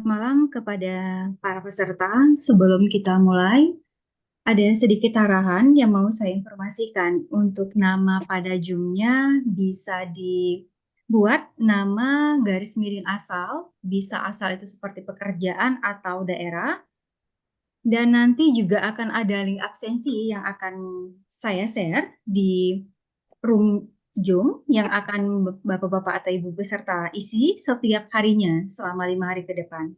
Malam kepada para peserta. Sebelum kita mulai, ada sedikit arahan yang mau saya informasikan. Untuk nama pada Zoom-nya bisa dibuat nama garis miring asal, bisa asal itu seperti pekerjaan atau daerah. Dan nanti juga akan ada link absensi yang akan saya share di room Zoom yang akan Bapak-Bapak atau Ibu peserta isi setiap harinya selama 5 hari ke depan.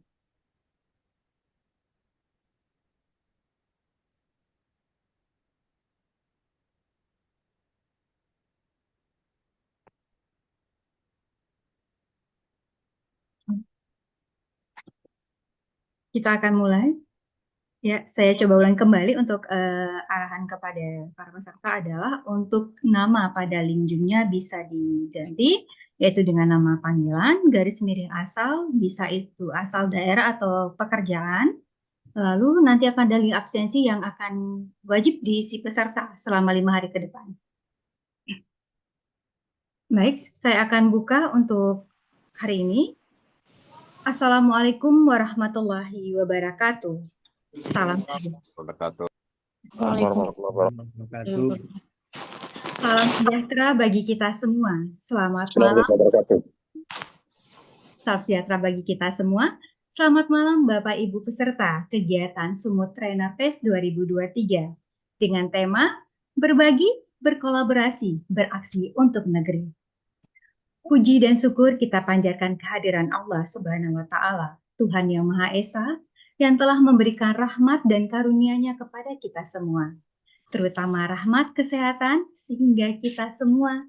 Kita akan mulai. Ya, saya coba ulang kembali untuk arahan kepada para peserta adalah untuk nama pada link Zoom-nya bisa diganti, yaitu dengan nama panggilan, garis miring asal, bisa itu asal daerah atau pekerjaan. Lalu nanti akan ada link absensi yang akan wajib diisi peserta selama 5 hari ke depan. Baik, saya akan buka untuk hari ini. Assalamualaikum warahmatullahi wabarakatuh. Salam sejahtera. Salam sejahtera bagi kita semua. Selamat malam. Salam sejahtera bagi kita semua. Selamat malam Bapak Ibu peserta kegiatan Sumut Trainer Fest 2023 dengan tema berbagi, berkolaborasi, beraksi untuk negeri. Puji dan syukur kita panjatkan kehadiran Allah Subhanahu wa Ta'ala, Tuhan yang Maha Esa, yang telah memberikan rahmat dan karunia-Nya kepada kita semua, terutama rahmat kesehatan sehingga kita semua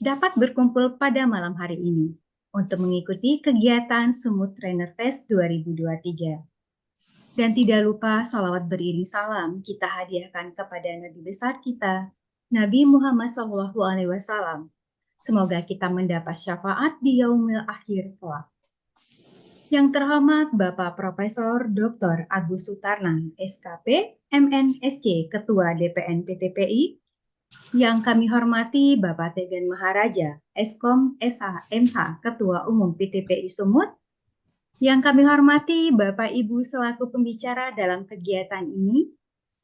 dapat berkumpul pada malam hari ini untuk mengikuti kegiatan Sumut Trainer Fest 2023. Dan tidak lupa salawat beriring salam kita hadiahkan kepada Nabi besar kita, Nabi Muhammad SAW. Semoga kita mendapat syafaat di yaumil akhir kelak. Yang terhormat Bapak Profesor Dr. Agus Sutarna, SKP, MNSC, Ketua DPN PTPI. Yang kami hormati Bapak Tegen Maharaja, Eskom SH MH, Ketua Umum PTPI Sumut. Yang kami hormati Bapak Ibu selaku pembicara dalam kegiatan ini.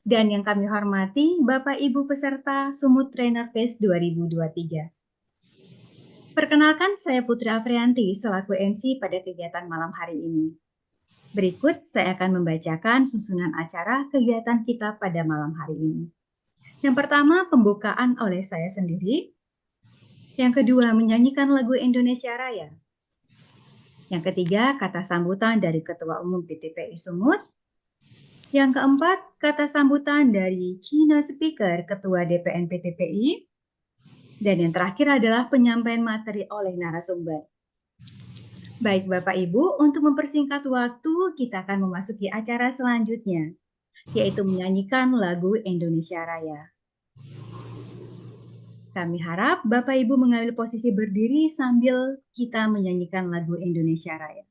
Dan yang kami hormati Bapak Ibu peserta Sumut Trainer Fest 2023. Perkenalkan, saya Putri Afrianti selaku MC pada kegiatan malam hari ini. Berikut saya akan membacakan susunan acara kegiatan kita pada malam hari ini. Yang pertama, pembukaan oleh saya sendiri. Yang kedua, menyanyikan lagu Indonesia Raya. Yang ketiga, kata sambutan dari Ketua Umum PTPI Sumut. Yang keempat, kata sambutan dari China Speaker Ketua DPN PTPI. Dan yang terakhir adalah penyampaian materi oleh narasumber. Baik Bapak Ibu, untuk mempersingkat waktu, kita akan memasuki acara selanjutnya, yaitu menyanyikan lagu Indonesia Raya. Kami harap Bapak Ibu mengambil posisi berdiri sambil kita menyanyikan lagu Indonesia Raya.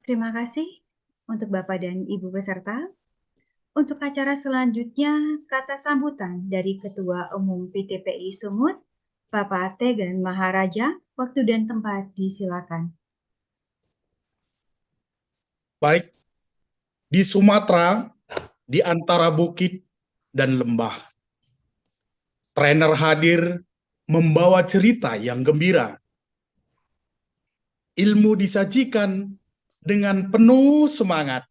Terima kasih untuk Bapak dan Ibu peserta. Untuk acara selanjutnya, kata sambutan dari Ketua Umum PTPI Sumut, Bapak Tegan Maharaja. Waktu dan tempat disilakan. Baik, di Sumatera, di antara bukit dan lembah, trainer hadir membawa cerita yang gembira. Ilmu disajikan dengan penuh semangat,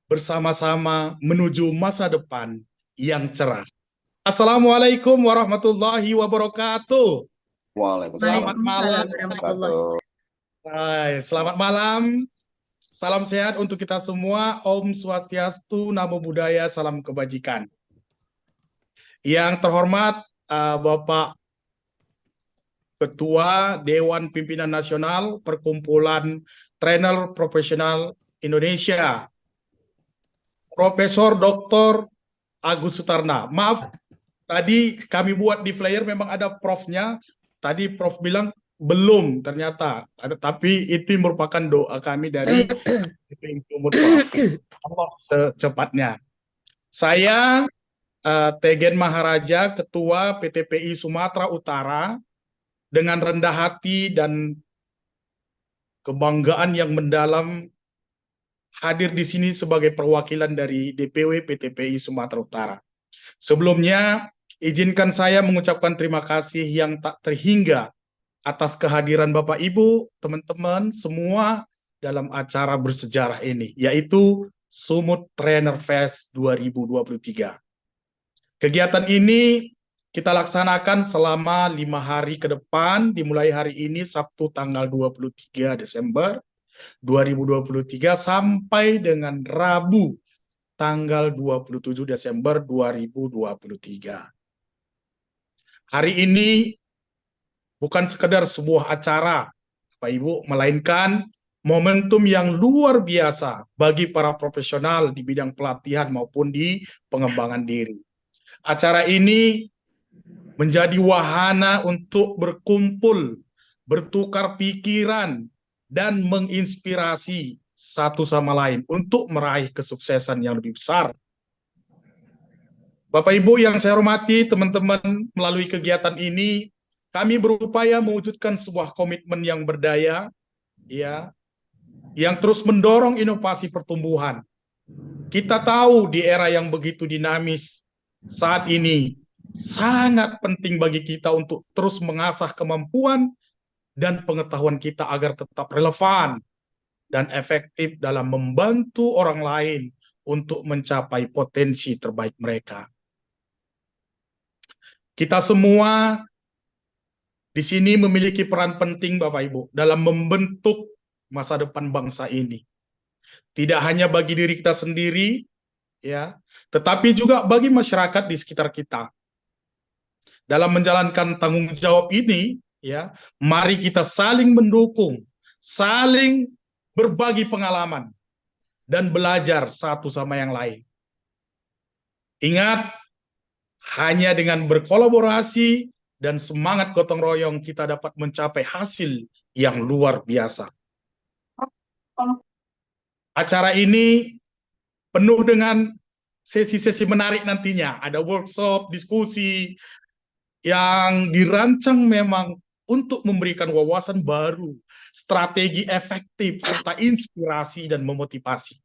bersama-sama menuju masa depan yang cerah. Assalamualaikum warahmatullahi wabarakatuh. Waalaikumsalam warahmatullahi wabarakatuh. Hai, selamat malam. Salam sehat untuk kita semua. Om Swastiastu, Namo Buddhaya, salam kebajikan. Yang terhormat Bapak Ketua Dewan Pimpinan Nasional Perkumpulan Trainer Profesional Indonesia, Profesor Dr. Agus Sutarna. Maaf, tadi kami buat di flyer memang ada profnya. Tadi Prof bilang belum, ternyata ada, tapi itu merupakan doa kami dari Allah secepatnya. Saya Tegen Maharaja, Ketua PTPI Sumatera Utara, dengan rendah hati dan kebanggaan yang mendalam hadir di sini sebagai perwakilan dari DPW PTPI Sumatera Utara. Sebelumnya, izinkan saya mengucapkan terima kasih yang tak terhingga atas kehadiran Bapak Ibu, teman-teman semua dalam acara bersejarah ini, yaitu Sumut Trainer Fest 2023. Kegiatan ini kita laksanakan selama 5 hari ke depan, dimulai hari ini Sabtu tanggal 23 Desember 2023 sampai dengan Rabu tanggal 27 Desember 2023. Hari ini bukan sekedar sebuah acara, Bapak Ibu, melainkan momentum yang luar biasa bagi para profesional di bidang pelatihan maupun di pengembangan diri. Acara ini menjadi wahana untuk berkumpul, bertukar pikiran, dan menginspirasi satu sama lain untuk meraih kesuksesan yang lebih besar. Bapak Ibu yang saya hormati, teman-teman, melalui kegiatan ini kami berupaya mewujudkan sebuah komitmen yang berdaya, ya, yang terus mendorong inovasi pertumbuhan. Kita tahu di era yang begitu dinamis saat ini sangat penting bagi kita untuk terus mengasah kemampuan dan pengetahuan kita agar tetap relevan dan efektif dalam membantu orang lain untuk mencapai potensi terbaik mereka. Kita semua di sini memiliki peran penting, Bapak Ibu, dalam membentuk masa depan bangsa ini. Tidak hanya bagi diri kita sendiri, ya, tetapi juga bagi masyarakat di sekitar kita. Dalam menjalankan tanggung jawab ini, ya, mari kita saling mendukung, saling berbagi pengalaman, dan belajar satu sama yang lain. Ingat, hanya dengan berkolaborasi dan semangat gotong royong kita dapat mencapai hasil yang luar biasa. Acara ini penuh dengan sesi-sesi menarik nantinya. Ada workshop, diskusi yang dirancang memang untuk memberikan wawasan baru, strategi efektif, serta inspirasi dan memotivasi.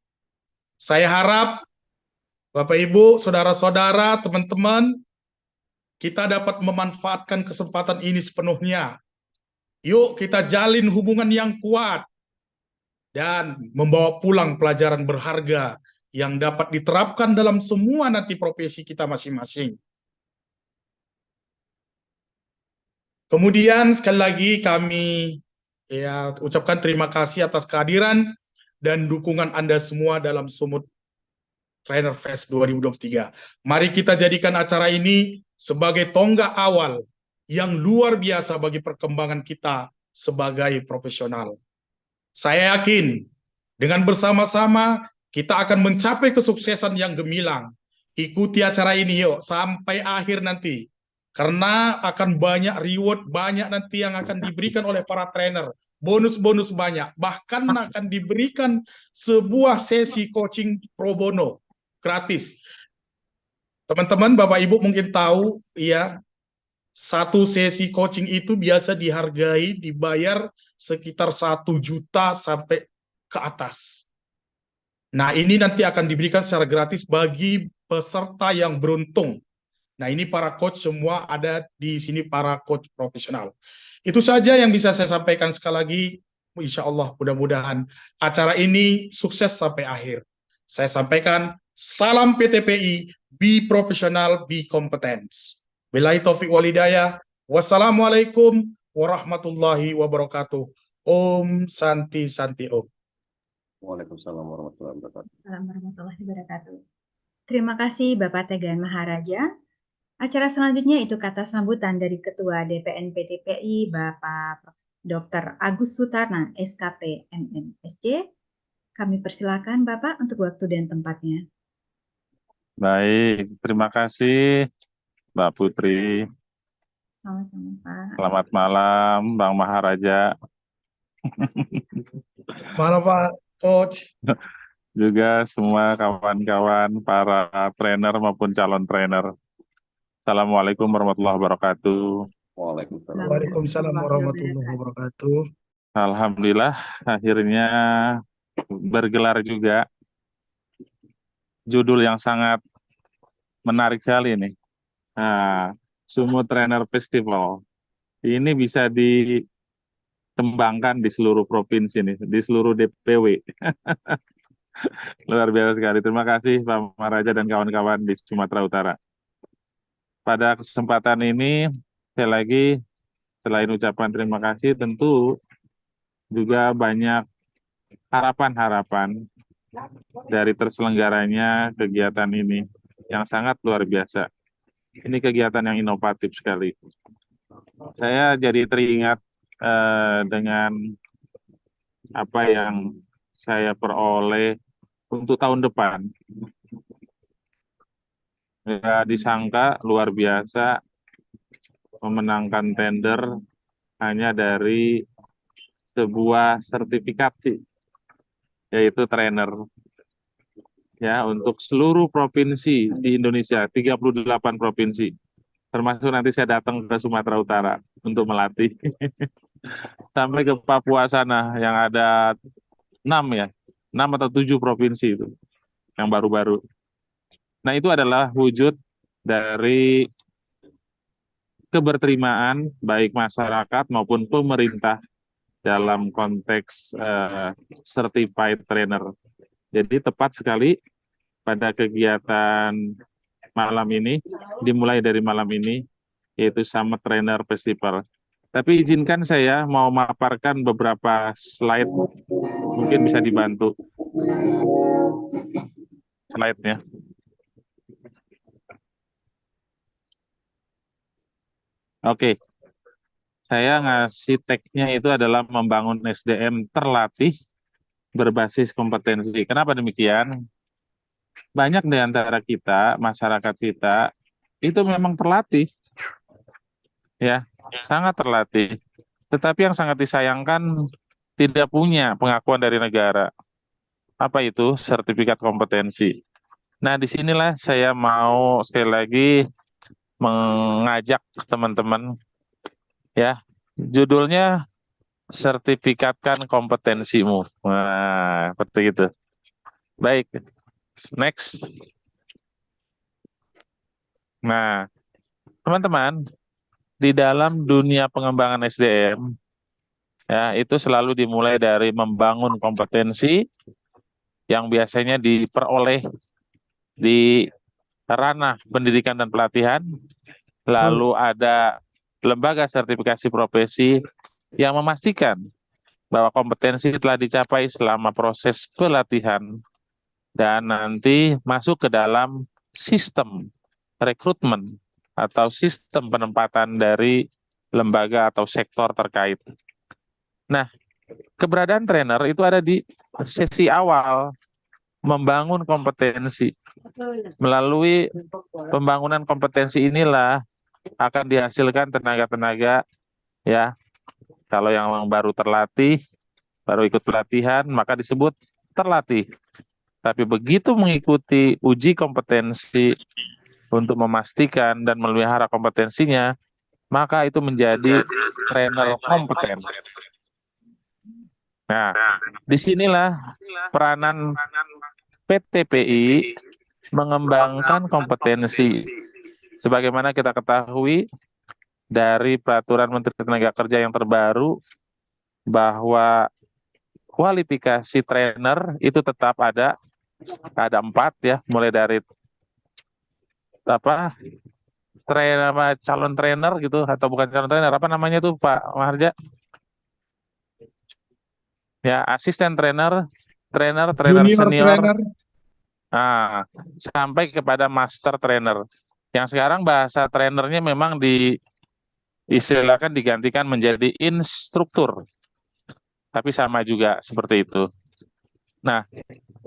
Saya harap Bapak Ibu, saudara-saudara, teman-teman, kita dapat memanfaatkan kesempatan ini sepenuhnya. Yuk kita jalin hubungan yang kuat dan membawa pulang pelajaran berharga yang dapat diterapkan dalam semua nanti profesi kita masing-masing. Kemudian sekali lagi kami ucapkan terima kasih atas kehadiran dan dukungan Anda semua dalam Sumut Trainer Fest 2023. Mari kita jadikan acara ini sebagai tonggak awal yang luar biasa bagi perkembangan kita sebagai profesional. Saya yakin dengan bersama-sama kita akan mencapai kesuksesan yang gemilang. Ikuti acara ini yuk sampai akhir nanti. Karena akan banyak reward, banyak nanti yang akan diberikan oleh para trainer. Bonus-bonus banyak. Bahkan akan diberikan sebuah sesi coaching pro bono gratis. Teman-teman, Bapak Ibu mungkin tahu, ya, satu sesi coaching itu biasa dihargai, dibayar sekitar 1 juta sampai ke atas. Nah, ini nanti akan diberikan secara gratis bagi peserta yang beruntung. Nah, ini para coach semua ada di sini, para coach profesional. Itu saja yang bisa saya sampaikan sekali lagi. Insya Allah, mudah-mudahan acara ini sukses sampai akhir. Saya sampaikan, salam PTPI, be professional, be competence. Billahi taufiq walhidayah. Wassalamualaikum warahmatullahi wabarakatuh. Om Santi Santi Om. Waalaikumsalam warahmatullahi wabarakatuh. Assalamualaikum warahmatullahi wabarakatuh. Terima kasih Bapak Tegan Maharaja. Acara selanjutnya itu kata sambutan dari Ketua DPN PTPI Bapak Dr. Agus Sutarna, SKP MMSC. Kami persilakan Bapak untuk waktu dan tempatnya. Baik, terima kasih Mbak Putri. Sama-sama Pak. Selamat malam Bang Maharaja. Malam Pak Coach. Juga semua kawan-kawan para trainer maupun calon trainer. Assalamualaikum warahmatullahi wabarakatuh. Waalaikumsalam warahmatullahi wabarakatuh. Alhamdulillah akhirnya bergelar juga judul yang sangat menarik sekali nih. Nah, Sumut Trainer Festival. Ini bisa dikembangkan di seluruh provinsi nih, di seluruh DPW. Luar biasa sekali. Terima kasih Pak Maharaja dan kawan-kawan di Sumatera Utara. Pada kesempatan ini, sekali lagi, selain ucapan terima kasih, tentu juga banyak harapan-harapan dari terselenggaranya kegiatan ini yang sangat luar biasa. Ini kegiatan yang inovatif sekali. Saya jadi teringat dengan apa yang saya peroleh untuk tahun depan. Ya, disangka luar biasa memenangkan tender hanya dari sebuah sertifikasi. yaitu trainer ya untuk seluruh provinsi di Indonesia, 38 provinsi. Termasuk nanti saya datang ke Sumatera Utara untuk melatih. Sampai ke Papua sana yang ada 6 ya, 6 atau 7 provinsi itu yang baru-baru. Nah, itu adalah wujud dari keberterimaan baik masyarakat maupun pemerintah dalam konteks certified trainer. Jadi tepat sekali pada kegiatan malam ini, dimulai dari malam ini, yaitu Summit Trainer Festival. Tapi izinkan saya mau memaparkan beberapa slide, mungkin bisa dibantu slide-nya. Oke, saya ngasih tag-nya itu adalah membangun SDM terlatih berbasis kompetensi. Kenapa demikian? Banyak di antara kita, masyarakat kita, itu memang terlatih, ya, sangat terlatih. Tetapi yang sangat disayangkan tidak punya pengakuan dari negara. Apa itu? Sertifikat kompetensi. Nah, disinilah saya mau sekali lagi mengajak teman-teman, ya, judulnya sertifikatkan kompetensimu. Nah, seperti itu. Baik, next. Nah, teman-teman, di dalam dunia pengembangan SDM, ya, itu selalu dimulai dari membangun kompetensi yang biasanya diperoleh di ranah pendidikan dan pelatihan, lalu ada lembaga sertifikasi profesi yang memastikan bahwa kompetensi telah dicapai selama proses pelatihan dan nanti masuk ke dalam sistem rekrutmen atau sistem penempatan dari lembaga atau sektor terkait. Nah, keberadaan trainer itu ada di sesi awal, membangun kompetensi. Melalui pembangunan kompetensi inilah akan dihasilkan tenaga-tenaga, ya. Kalau yang baru terlatih, baru ikut pelatihan, maka disebut terlatih. Tapi begitu mengikuti uji kompetensi untuk memastikan dan memelihara kompetensinya, maka itu menjadi trainer kompeten. Nah, disinilah peranan PTPI mengembangkan kompetensi. Sebagaimana kita ketahui dari peraturan Menteri Tenaga Kerja yang terbaru, bahwa kualifikasi trainer itu tetap ada 4 ya, mulai dari calon trainer gitu, atau bukan calon trainer, apa namanya tuh Pak Maharja? Ya, asisten trainer, trainer Junior senior, trainer. nah, sampai kepada master trainer. Yang sekarang bahasa trainernya memang diistilahkan digantikan menjadi instruktur. Tapi sama juga seperti itu. Nah,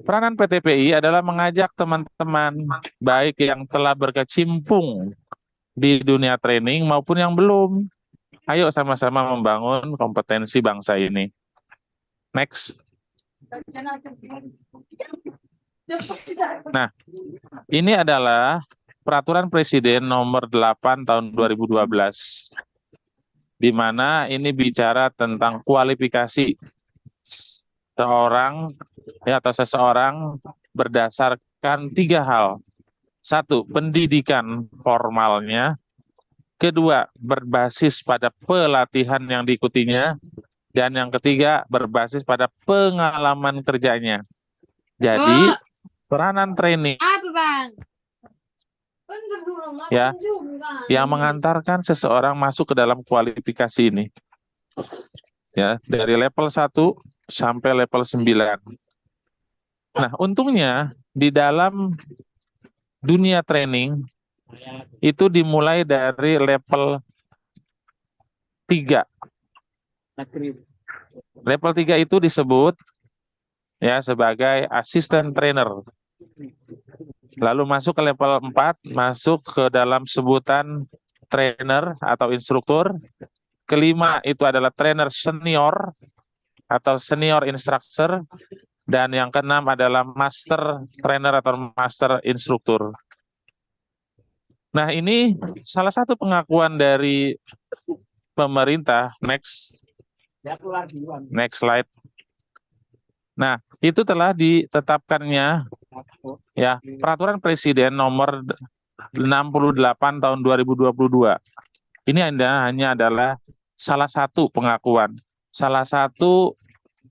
peranan PTPI adalah mengajak teman-teman baik yang telah berkecimpung di dunia training maupun yang belum. Ayo sama-sama membangun kompetensi bangsa ini. Next. Nah, ini adalah Peraturan Presiden nomor 8 tahun 2012, di mana ini bicara tentang kualifikasi seorang atau seseorang berdasarkan 3 hal. 1, pendidikan formalnya. 2, berbasis pada pelatihan yang diikutinya. Dan yang ketiga, berbasis pada pengalaman kerjanya. Jadi, peranan training ya yang mengantarkan seseorang masuk ke dalam kualifikasi ini. Ya, dari level 1 sampai level 9. Nah, untungnya di dalam dunia training itu dimulai dari level 3. Level 3 itu disebut ya sebagai asisten trainer. Lalu masuk ke level 4, masuk ke dalam sebutan trainer atau instruktur. Kelima itu adalah trainer senior atau senior instructor. Dan yang keenam adalah master trainer atau master instruktur. Nah, ini salah satu pengakuan dari pemerintah. Next slide. Nah, itu telah ditetapkannya ya Peraturan Presiden nomor 68 tahun 2022. Ini hanya adalah salah satu pengakuan, salah satu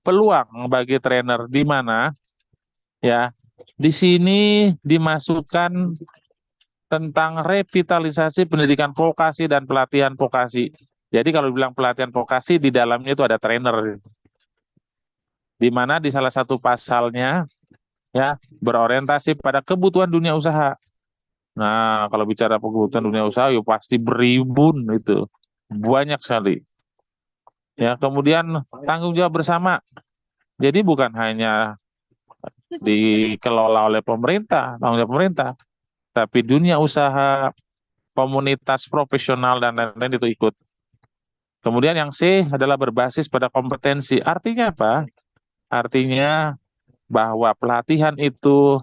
peluang bagi trainer di mana ya di sini dimasukkan tentang revitalisasi pendidikan vokasi dan pelatihan vokasi. Jadi kalau bilang pelatihan vokasi di dalamnya itu ada trainer. Di mana di salah satu pasalnya ya berorientasi pada kebutuhan dunia usaha. Nah, kalau bicara kebutuhan dunia usaha, ya pasti beribun itu, banyak sekali. Ya, kemudian tanggung jawab bersama. Jadi bukan hanya dikelola oleh pemerintah, tanggung jawab pemerintah, tapi dunia usaha, komunitas profesional dan lain-lain itu ikut. Kemudian yang C adalah berbasis pada kompetensi. Artinya apa? Artinya bahwa pelatihan itu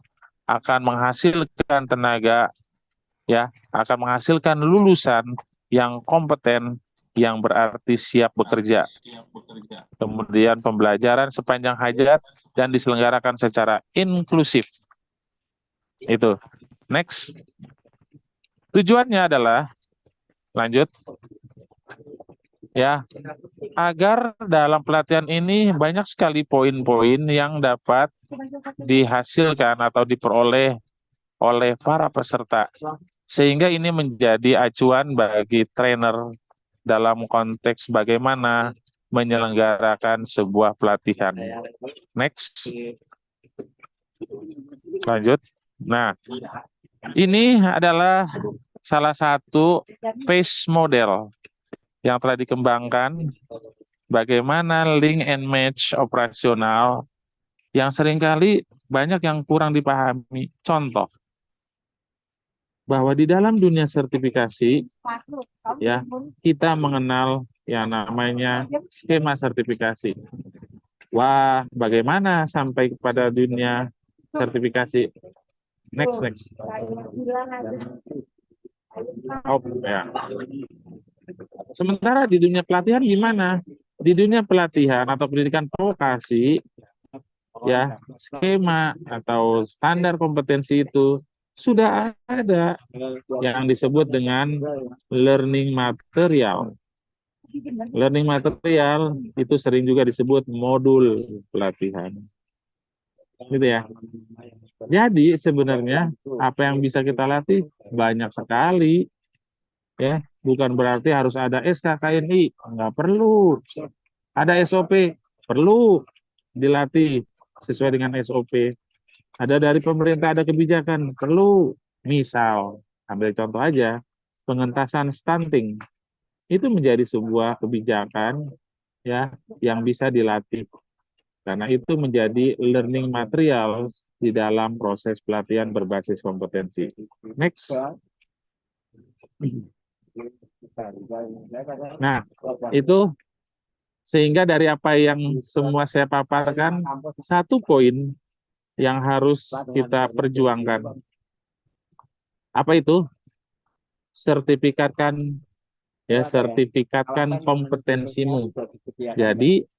akan menghasilkan tenaga, ya, akan menghasilkan lulusan yang kompeten, yang berarti siap bekerja. Kemudian pembelajaran sepanjang hajat dan diselenggarakan secara inklusif. Itu. Next. Tujuannya adalah, lanjut, ya, agar dalam pelatihan ini banyak sekali poin-poin yang dapat dihasilkan atau diperoleh oleh para peserta. Sehingga ini menjadi acuan bagi trainer dalam konteks bagaimana menyelenggarakan sebuah pelatihan. Next. Lanjut. Nah, ini adalah salah satu PACE model yang telah dikembangkan, bagaimana link and match operasional yang seringkali banyak yang kurang dipahami. Contoh, bahwa di dalam dunia sertifikasi, ya, kita mengenal yang namanya skema sertifikasi. Wah, bagaimana sampai kepada dunia sertifikasi? Next. Oh, ya. Sementara di dunia pelatihan gimana? Di dunia pelatihan atau pendidikan vokasi, ya, skema atau standar kompetensi itu sudah ada yang disebut dengan learning material. Learning material itu sering juga disebut modul pelatihan. Gitu ya. Jadi sebenarnya apa yang bisa kita latih banyak sekali. Ya, bukan berarti harus ada SKKNI, nggak perlu. Ada SOP, perlu dilatih sesuai dengan SOP. Ada dari pemerintah, ada kebijakan, perlu. Misal, ambil contoh aja, pengentasan stunting. Itu menjadi sebuah kebijakan ya yang bisa dilatih. Karena itu menjadi learning material di dalam proses pelatihan berbasis kompetensi. Next. Nah, itu sehingga dari apa yang semua saya paparkan, satu poin yang harus kita perjuangkan. Apa itu? Sertifikatkan kompetensimu. Jadi,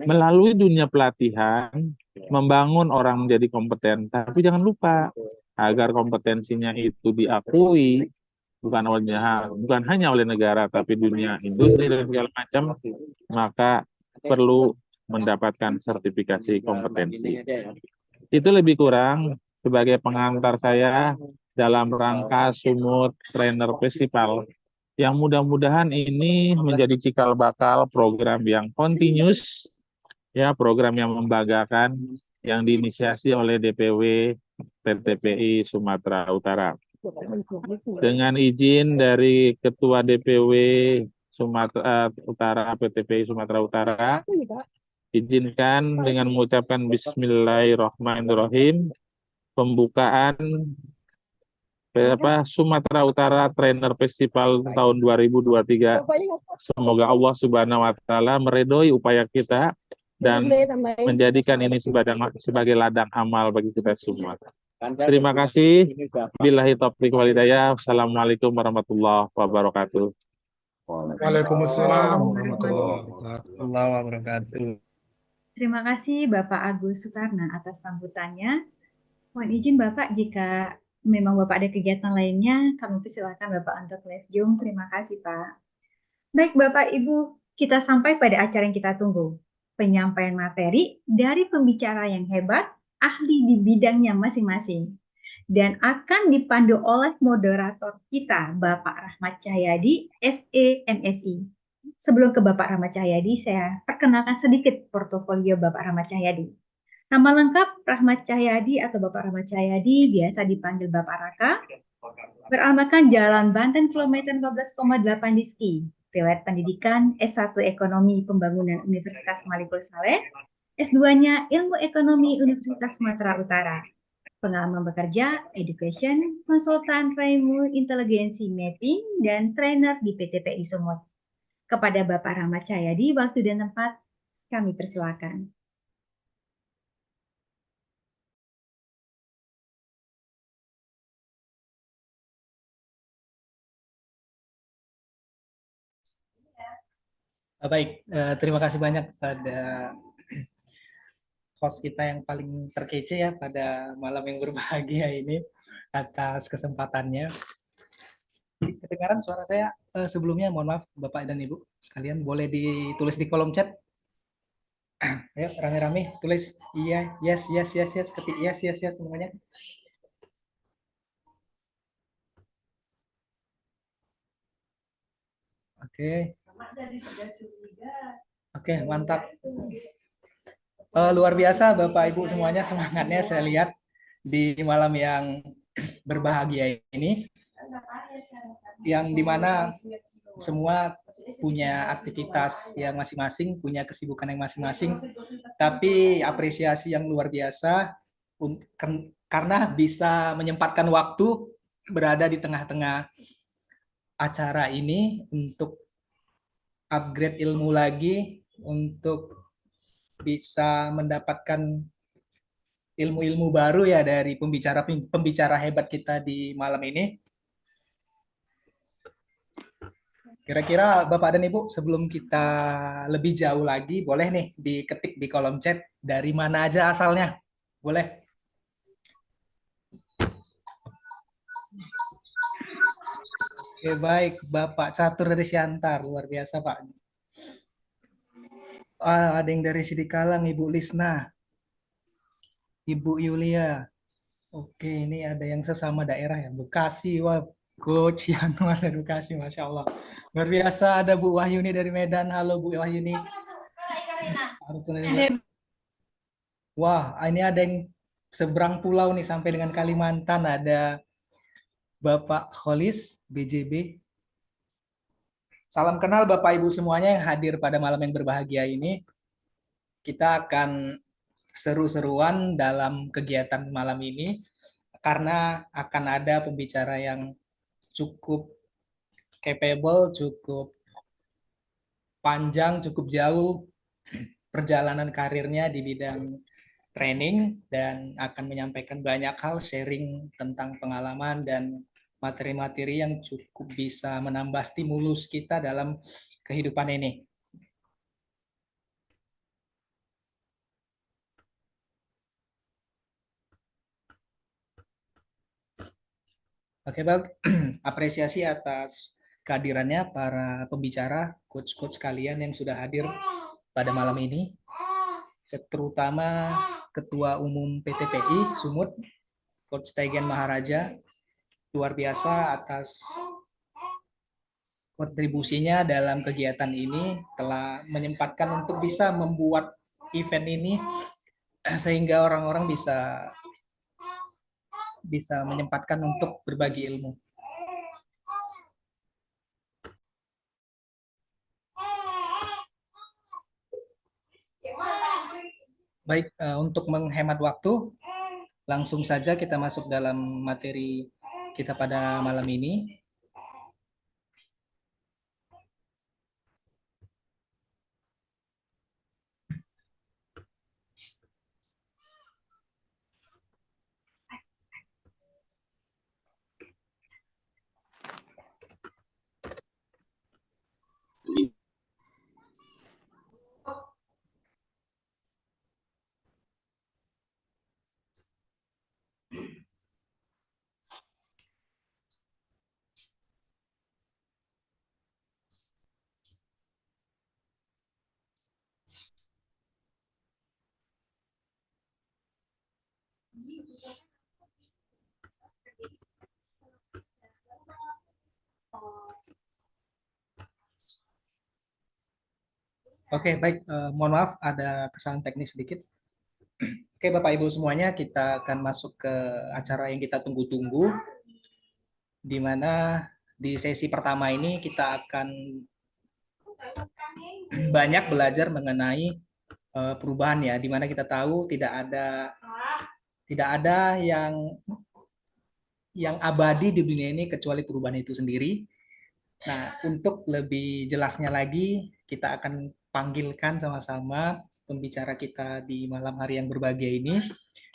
melalui dunia pelatihan, membangun orang menjadi kompeten. Tapi jangan lupa, agar kompetensinya itu diakui, bukan hanya oleh negara, tapi dunia industri dan segala macam, maka perlu mendapatkan sertifikasi kompetensi. Itu lebih kurang sebagai pengantar saya dalam rangka Sumut Trainer Festival, yang mudah-mudahan ini menjadi cikal bakal program yang continuous, ya, program yang membanggakan, yang diinisiasi oleh DPW PTPI Sumatera Utara. Dengan izin dari Ketua DPW Sumatera Utara, PTPI Sumatera Utara, izinkan dengan mengucapkan Bismillahirrahmanirrahim pembukaan Sumatera Utara Trainer Festival tahun 2023. Semoga Allah Subhanahu wa Ta'ala meridhoi upaya kita dan menjadikan ini sebagai ladang amal bagi kita semua. Terima kasih. Billahi taufiq wal hidayah. Wassalamualaikum warahmatullahi wabarakatuh. Waalaikumsalam warahmatullahi wabarakatuh. Terima kasih Bapak Agus Sukarna atas sambutannya. Mohon izin Bapak, jika memang Bapak ada kegiatan lainnya, kami persilakan Bapak untuk live Zoom. Terima kasih Pak. Baik Bapak Ibu, kita sampai pada acara yang kita tunggu. Penyampaian materi dari pembicara yang hebat, ahli di bidangnya masing-masing. Dan akan dipandu oleh moderator kita, Bapak Rahmat Cahyadi, SE MSI. Sebelum ke Bapak Rahmat Cahyadi, saya perkenalkan sedikit portofolio Bapak Rahmat Cahyadi. Nama lengkap Rahmat Cahyadi atau Bapak Rahmat Cahyadi, biasa dipanggil Bapak Raka. Beralamatkan Jalan Banten kilometer 14,8 di Ski. Riwayat pendidikan S1 Ekonomi Pembangunan Universitas Malikul Saleh, S2-nya Ilmu Ekonomi Universitas Sumatera Utara. Pengalaman bekerja, education, konsultan Raimu Inteligensi Mapping, dan trainer di PT PI Sumut. Kepada Bapak Rahmat Cahyadi, waktu dan tempat kami persilakan. Baik, terima kasih banyak pada host kita yang paling terkece ya pada malam yang berbahagia ini atas kesempatannya. Kedengaran suara saya sebelumnya, mohon maaf Bapak dan Ibu sekalian, boleh ditulis di kolom chat. Ayo rame-rame tulis iya, yes, ketik yes semuanya. Oke. Oke, mantap. Luar biasa Bapak Ibu semuanya, semangatnya saya lihat di malam yang berbahagia ini, yang dimana semua punya aktivitas yang masing-masing, punya kesibukan yang masing-masing, tapi apresiasi yang luar biasa karena bisa menyempatkan waktu berada di tengah-tengah acara ini untuk upgrade ilmu lagi, untuk bisa mendapatkan ilmu-ilmu baru ya dari pembicara hebat kita di malam ini. Kira-kira Bapak dan Ibu, sebelum kita lebih jauh lagi, boleh nih diketik di kolom chat dari mana aja asalnya. Boleh? Oke, baik. Bapak Catur dari Siantar, luar biasa Pak. Ada yang dari Sidikalang, Ibu Lisna. Ibu Yulia. Oke, ini ada yang sesama daerah ya. Bekasi, wah. Coach Yanuar dari Bekasi, Masya Allah. Luar biasa, ada Bu Wahyuni dari Medan. Halo Bu Wahyuni. Wah, ini ada yang seberang pulau nih sampai dengan Kalimantan. Ada Bapak Kholis, BJB. Salam kenal Bapak Ibu semuanya yang hadir pada malam yang berbahagia ini. Kita akan seru-seruan dalam kegiatan malam ini karena akan ada pembicara yang cukup capable, cukup panjang, cukup jauh perjalanan karirnya di bidang training dan akan menyampaikan banyak hal, sharing tentang pengalaman dan materi-materi yang cukup bisa menambah stimulus kita dalam kehidupan ini. Oke, baik. Apresiasi atas kehadirannya para pembicara, coach-coach kalian yang sudah hadir pada malam ini, terutama Ketua Umum PTPI Sumut, Coach Taigen Maharaja, luar biasa atas kontribusinya dalam kegiatan ini, telah menyempatkan untuk bisa membuat event ini sehingga orang-orang bisa menyempatkan untuk berbagi ilmu. Baik, untuk menghemat waktu, langsung saja kita masuk dalam materi kita pada malam ini. Oke, baik. Mohon maaf, ada kesalahan teknis sedikit. Oke, Bapak Ibu semuanya, kita akan masuk ke acara yang kita tunggu-tunggu, di mana di sesi pertama ini kita akan banyak belajar mengenai perubahan ya, di mana kita tahu tidak ada yang abadi di dunia ini kecuali perubahan itu sendiri. Nah, untuk lebih jelasnya lagi, kita akan panggilkan sama-sama pembicara kita di malam hari yang berbahagia ini.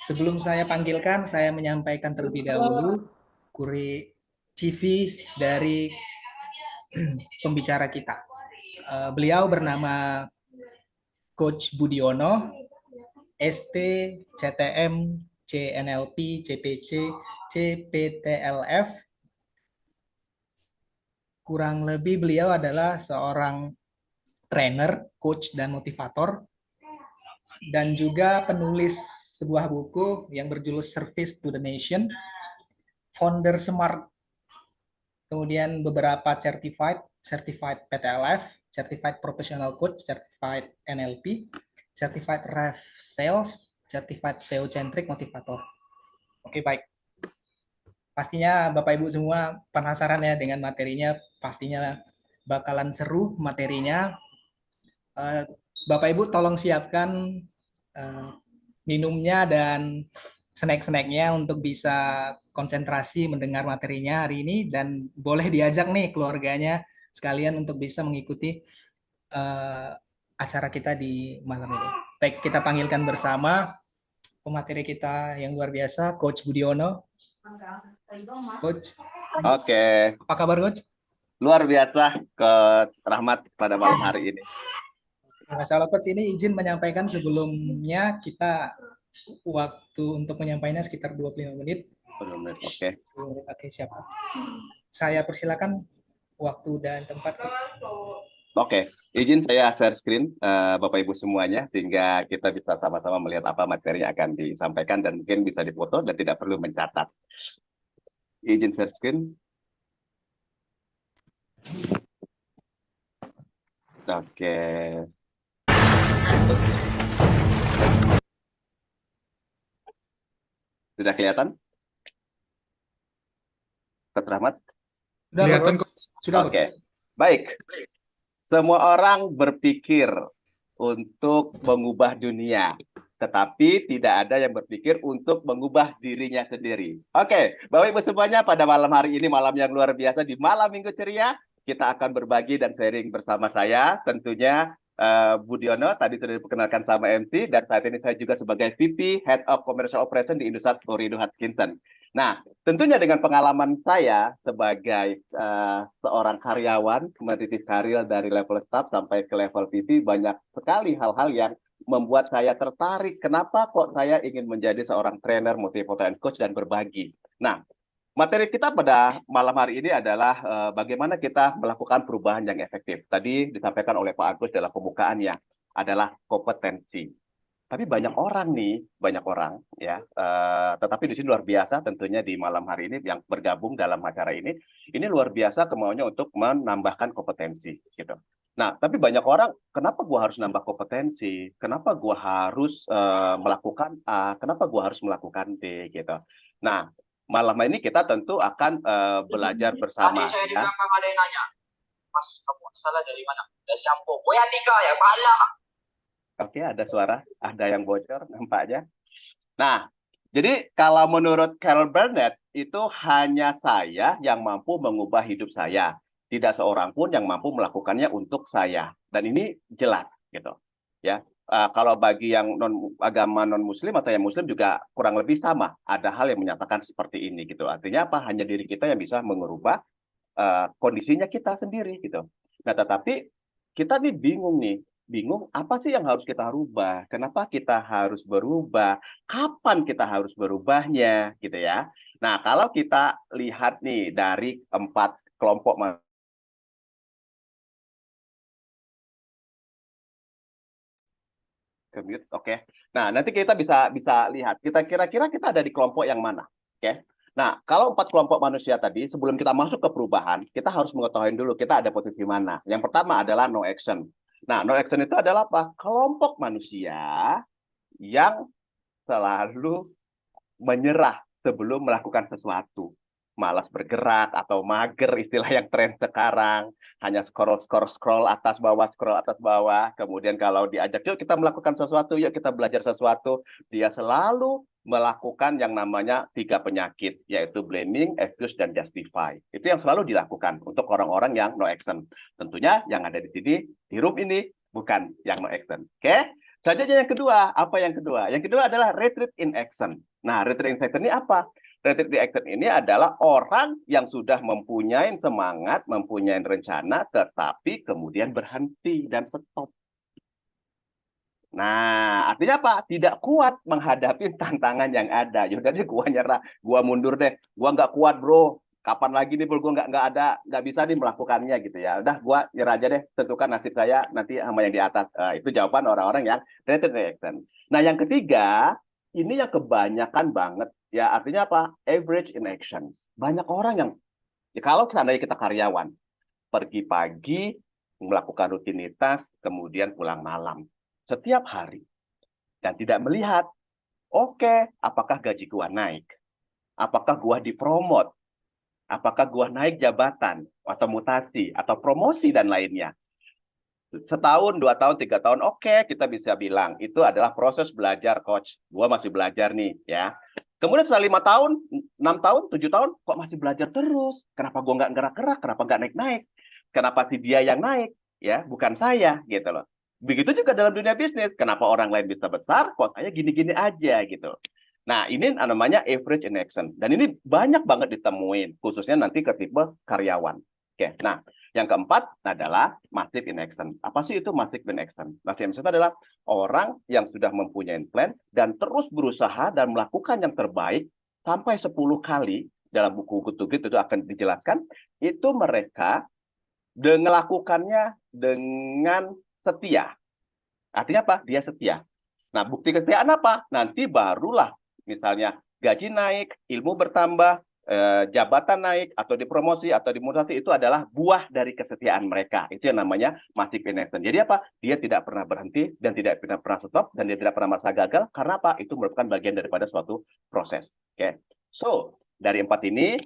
Sebelum saya panggilkan, saya menyampaikan terlebih dahulu CV dari pembicara kita. Beliau bernama Coach Budiono, ST, CTM, CNLP, CPC, CPTLF. Kurang lebih beliau adalah seorang trainer, coach, dan motivator, dan juga penulis sebuah buku yang berjudul Service to the Nation, founder Smart, kemudian beberapa certified PTLF, certified professional coach, certified NLP, certified ref sales, certified theocentric motivator. Oke, baik. Pastinya Bapak Ibu semua penasaran ya dengan materinya, pastinya bakalan seru materinya. Bapak Ibu tolong siapkan minumnya dan snack-snacknya untuk bisa konsentrasi mendengar materinya hari ini, dan boleh diajak nih keluarganya sekalian untuk bisa mengikuti acara kita di malam ini. Baik, kita panggilkan bersama pemateri kita yang luar biasa, Coach Budiono. Coach. Oke. Apa kabar, Coach? Luar biasa, Coach Rahmat, pada malam hari ini. Masalah Coach, ini izin menyampaikan sebelumnya kita waktu untuk menyampaikannya sekitar 25 menit. 20 menit, oke. Oke, siap. Saya persilakan waktu dan tempat. Oke, izin saya share screen Bapak Ibu semuanya sehingga kita bisa sama-sama melihat apa materi yang akan disampaikan dan mungkin bisa difoto dan tidak perlu mencatat. Izin share screen. Oke. Sudah kelihatan? Coach Rahmat? Sudah, Kelihatan, Coach. Sudah, Oke, baik. Semua orang berpikir untuk mengubah dunia, tetapi tidak ada yang berpikir untuk mengubah dirinya sendiri. Oke, Bapak Ibu semuanya, pada malam hari ini, malam yang luar biasa, di malam Minggu Ceria, kita akan berbagi dan sharing bersama saya, tentunya Budiono, tadi sudah diperkenalkan sama MC, dan saat ini saya juga sebagai VP, Head of Commercial Operation di Indosat Florido Hutchinson. Nah, tentunya dengan pengalaman saya sebagai seorang karyawan, merintis karir dari level staff sampai ke level VP, banyak sekali hal-hal yang membuat saya tertarik. Kenapa kok saya ingin menjadi seorang trainer, motivator, and coach, dan berbagi. Nah, materi kita pada malam hari ini adalah bagaimana kita melakukan perubahan yang efektif. Tadi disampaikan oleh Pak Agus dalam pembukaannya adalah kompetensi. Tapi banyak orang ya, tetapi di sini luar biasa tentunya di malam hari ini yang bergabung dalam acara ini luar biasa kemauannya untuk menambahkan kompetensi gitu. Nah, tapi banyak orang, kenapa gua harus nambah kompetensi? Kenapa gua harus melakukan A? Kenapa gua harus melakukan D gitu? Nah, malam ini kita tentu akan belajar bersama. Tadi saya di belakang ada yang nanya, Mas, kamu asalnya dari mana? Dari Lampung. Oh ya, Tika ya, Bala. Oke, ada suara, ada yang bocor nampaknya. Nah, jadi kalau menurut Carol Burnett, itu hanya saya yang mampu mengubah hidup saya. Tidak seorang pun yang mampu melakukannya untuk saya. Dan ini jelas, gitu. Ya, kalau bagi yang agama non-muslim atau yang muslim juga kurang lebih sama. Ada hal yang menyatakan seperti ini, gitu. Artinya apa? Hanya diri kita yang bisa mengubah kondisinya kita sendiri, gitu. Nah, tetapi kita nih bingung apa sih yang harus kita rubah? Kenapa kita harus berubah? Kapan kita harus berubahnya, gitu ya? Nah, kalau kita lihat nih dari 4 kelompok oke. Nah, nanti kita bisa lihat kita kira-kira kita ada di kelompok yang mana. Oke. Nah, kalau 4 kelompok manusia tadi, sebelum kita masuk ke perubahan, kita harus mengetahui dulu kita ada posisi mana. Yang pertama adalah no action. Nah, no action itu adalah apa? Kelompok manusia yang selalu menyerah sebelum melakukan sesuatu. Malas bergerak atau mager, istilah yang tren sekarang. Hanya scroll atas bawah. Kemudian kalau diajak, yuk kita melakukan sesuatu, yuk kita belajar sesuatu. Dia selalu melakukan yang namanya 3 penyakit, yaitu blaming, excuse, dan justify. Itu yang selalu dilakukan untuk orang-orang yang no action. Tentunya yang ada di sini, di room ini, bukan yang no action. Oke? Selanjutnya yang kedua, apa yang kedua? Yang kedua adalah retreat in action. Nah, retreat in action ini apa? Retreat in action ini adalah orang yang sudah mempunyai semangat, mempunyai rencana, tetapi kemudian berhenti dan stop. Nah, artinya apa? Tidak kuat menghadapi tantangan yang ada. Yaudah deh, gua nyerah, gua mundur deh, gua nggak kuat bro. Kapan lagi nih bro, gua nggak bisa nih melakukannya gitu ya. Udah, gua nyerah aja deh. Tentukan nasib saya nanti sama yang di atas. Itu jawaban orang-orang yang retreat in action. Nah, yang ketiga, ini yang kebanyakan banget. Ya, artinya apa? Average in actions. Banyak orang yang, ya kalau seandainya kita karyawan, pergi pagi, melakukan rutinitas, kemudian pulang malam. Setiap hari. Dan tidak melihat, oke, apakah gaji gua naik? Apakah gua dipromot? Apakah gua naik jabatan, atau mutasi, atau promosi, dan lainnya? Setahun, 2 tahun, 3 tahun, oke, kita bisa bilang, itu adalah proses belajar, coach. Gua masih belajar nih, ya. Kemudian setelah 5 tahun, 6 tahun, 7 tahun, kok masih belajar terus? Kenapa gua nggak gerak-gerak? Kenapa nggak naik-naik? Kenapa si dia yang naik? Ya, bukan saya, gitu loh. Begitu juga dalam dunia bisnis. Kenapa orang lain bisa besar, kok saya gini-gini aja, gitu. Nah, ini namanya average in action. Dan ini banyak banget ditemuin, khususnya nanti ke tipe karyawan. Oke, nah, yang keempat adalah massive in action. Apa sih itu massive in action? Massive in action adalah orang yang sudah mempunyai plan dan terus berusaha dan melakukan yang terbaik sampai 10 kali. Dalam buku-buku Tugit itu akan dijelaskan. Itu mereka melakukannya dengan setia. Artinya apa? Dia setia. Nah, bukti kesetiaan apa? Nanti barulah misalnya gaji naik, ilmu bertambah, jabatan naik, atau dipromosi, atau dimutasi, itu adalah buah dari kesetiaan mereka. Itu yang namanya massive in action. Jadi apa? Dia tidak pernah berhenti, dan tidak pernah stop, dan dia tidak pernah merasa gagal. Karena apa? Itu merupakan bagian daripada suatu proses. Oke. So, dari 4 ini,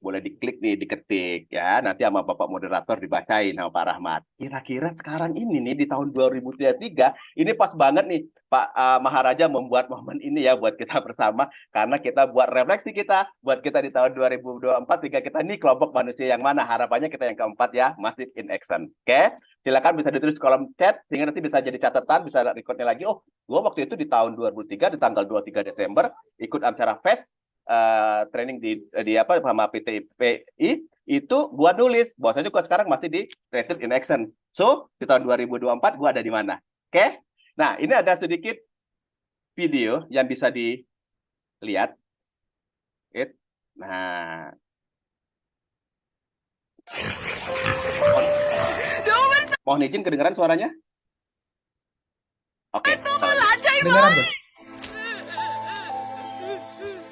boleh diklik nih, diketik ya, nanti sama Bapak moderator dibacain sama Pak Rahmat. Kira-kira sekarang ini nih di tahun 2023 ini pas banget nih Pak Maharaja membuat momen ini ya buat kita bersama, karena kita buat refleksi kita buat kita di tahun 2024 jika kita nih kelompok manusia yang mana. Harapannya kita yang keempat ya, massive in action. Oke, silakan bisa ditulis kolom chat sehingga nanti bisa jadi catatan, bisa recordnya lagi. Oh, gua waktu itu di tahun 2003 di tanggal 23 Desember ikut acara FEST training di apa sama PTPI, itu gua nulis bahwasanya gua sekarang masih di retreat in action. So di tahun 2024 gua ada di mana? Oke? Nah, ini ada sedikit video yang bisa dilihat. Nah, mohon izin kedengaran suaranya? Oke. Dengaran, Bos.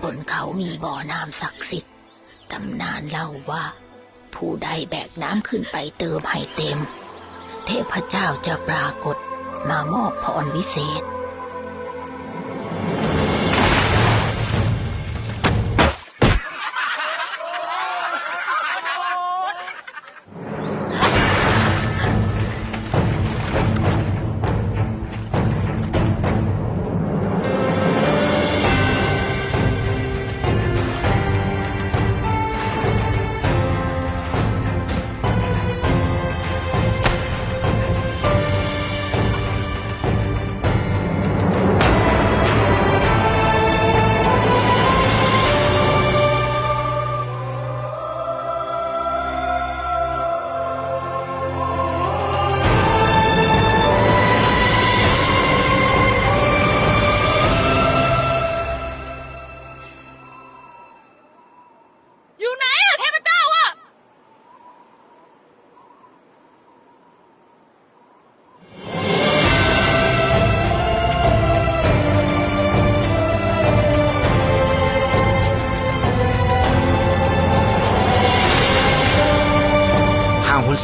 บนเขามีบ่อน้ำศักดิ์สิทธิ์ตำนานเล่าว่า ผู้ใดแบกน้ำขึ้นไปเติมให้เต็ม เทพเจ้าจะปรากฏมามอบพรวิเศษ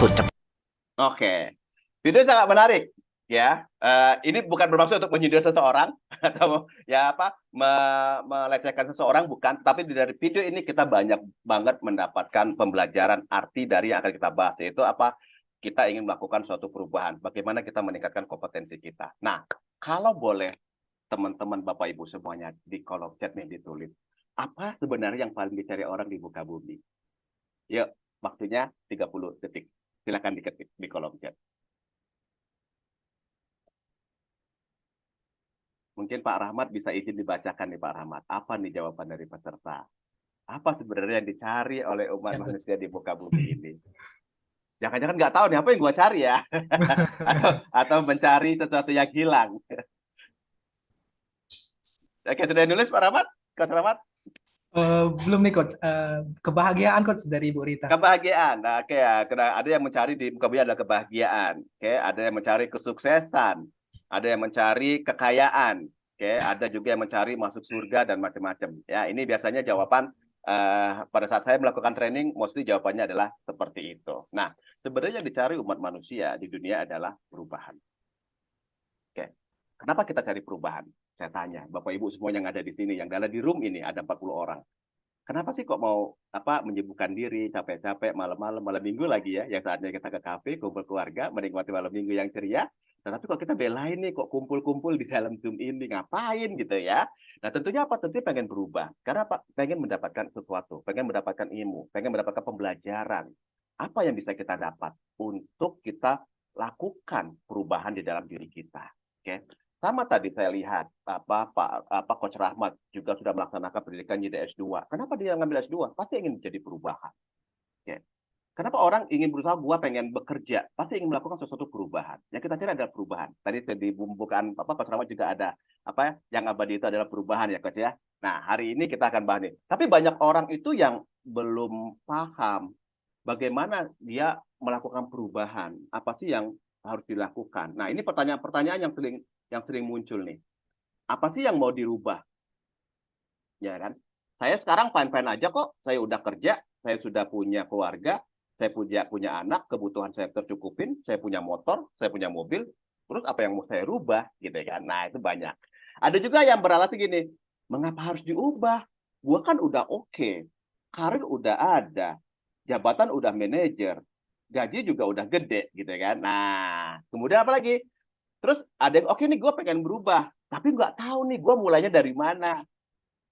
สุดจะ Oke, video sangat menarik ya. Ini bukan bermaksud untuk menyindir seseorang atau ya apa melecehkan seseorang, bukan. Tapi dari video ini kita banyak banget mendapatkan pembelajaran arti dari yang akan kita bahas, yaitu apa? Kita ingin melakukan suatu perubahan. Bagaimana kita meningkatkan kompetensi kita. Nah, kalau boleh teman-teman Bapak Ibu semuanya di kolom chat nih ditulis, apa sebenarnya yang paling dicari orang di muka bumi? Yuk, waktunya 30 detik. Silakan diketik di kolom chat. Mungkin Pak Rahmat bisa izin dibacakan nih Pak Rahmat. Apa nih jawaban dari peserta? Apa sebenarnya yang dicari oleh umat manusia di muka bumi ini? Jangan-jangan nggak tahu nih apa yang gua cari ya. atau mencari sesuatu yang hilang. Oke, sudah nulis Pak Rahmat? Coach Rahmat? Belum nih Coach. Kebahagiaan Coach dari Ibu Rita. Kebahagiaan. Nah, oke ya. Ada yang mencari di muka bumi adalah kebahagiaan. Oke, ada yang mencari kesuksesan. Ada yang mencari kekayaan. Oke, ada juga yang mencari masuk surga dan macam-macam. Ya, ini biasanya jawaban pada saat saya melakukan training, mostly jawabannya adalah seperti itu. Nah, sebenarnya yang dicari umat manusia di dunia adalah perubahan. Oke, kenapa kita cari perubahan? Saya tanya, Bapak Ibu semua yang ada di sini, yang ada di room ini ada 40 orang. Kenapa sih kok mau menyibukkan diri, capek-capek malam-malam, malam minggu lagi ya, yang saatnya kita ke kafe, kumpul keluarga, menikmati malam minggu yang ceria. Tapi kok kita belain nih, kok kumpul-kumpul di dalam Zoom ini, ngapain gitu ya. Nah tentunya apa? Tentunya pengen berubah. Karena apa? Pengen mendapatkan sesuatu, pengen mendapatkan ilmu, pengen mendapatkan pembelajaran. Apa yang bisa kita dapat untuk kita lakukan perubahan di dalam diri kita. Oke. Sama tadi saya lihat Coach Rahmat juga sudah melaksanakan pendidikan jadi S2. Kenapa dia ngambil S2? Pasti ingin jadi perubahan. Oke. Kenapa orang ingin berusaha, gua pengen bekerja, pasti ingin melakukan sesuatu perubahan. Yang kita cari adalah perubahan. Tadi di pembukaan Coach Rahmat juga ada yang abadi itu adalah perubahan ya Coach ya. Nah, hari ini kita akan bahas nih. Tapi banyak orang itu yang belum paham bagaimana dia melakukan perubahan. Apa sih yang harus dilakukan? Nah, ini pertanyaan-pertanyaan yang sering muncul nih. Apa sih yang mau dirubah? Ya kan? Saya sekarang fine-fine aja kok. Saya udah kerja, saya sudah punya keluarga, saya punya anak, kebutuhan saya tercukupin, saya punya motor, saya punya mobil. Terus apa yang mau saya rubah gitu kan? Nah, itu banyak. Ada juga yang beralasan gini, mengapa harus diubah? Gua kan udah oke. Karir udah ada. Jabatan udah manajer. Gaji juga udah gede gitu kan. Nah, kemudian apa lagi? Terus ada yang oke nih gue pengen berubah, tapi nggak tahu nih gue mulainya dari mana.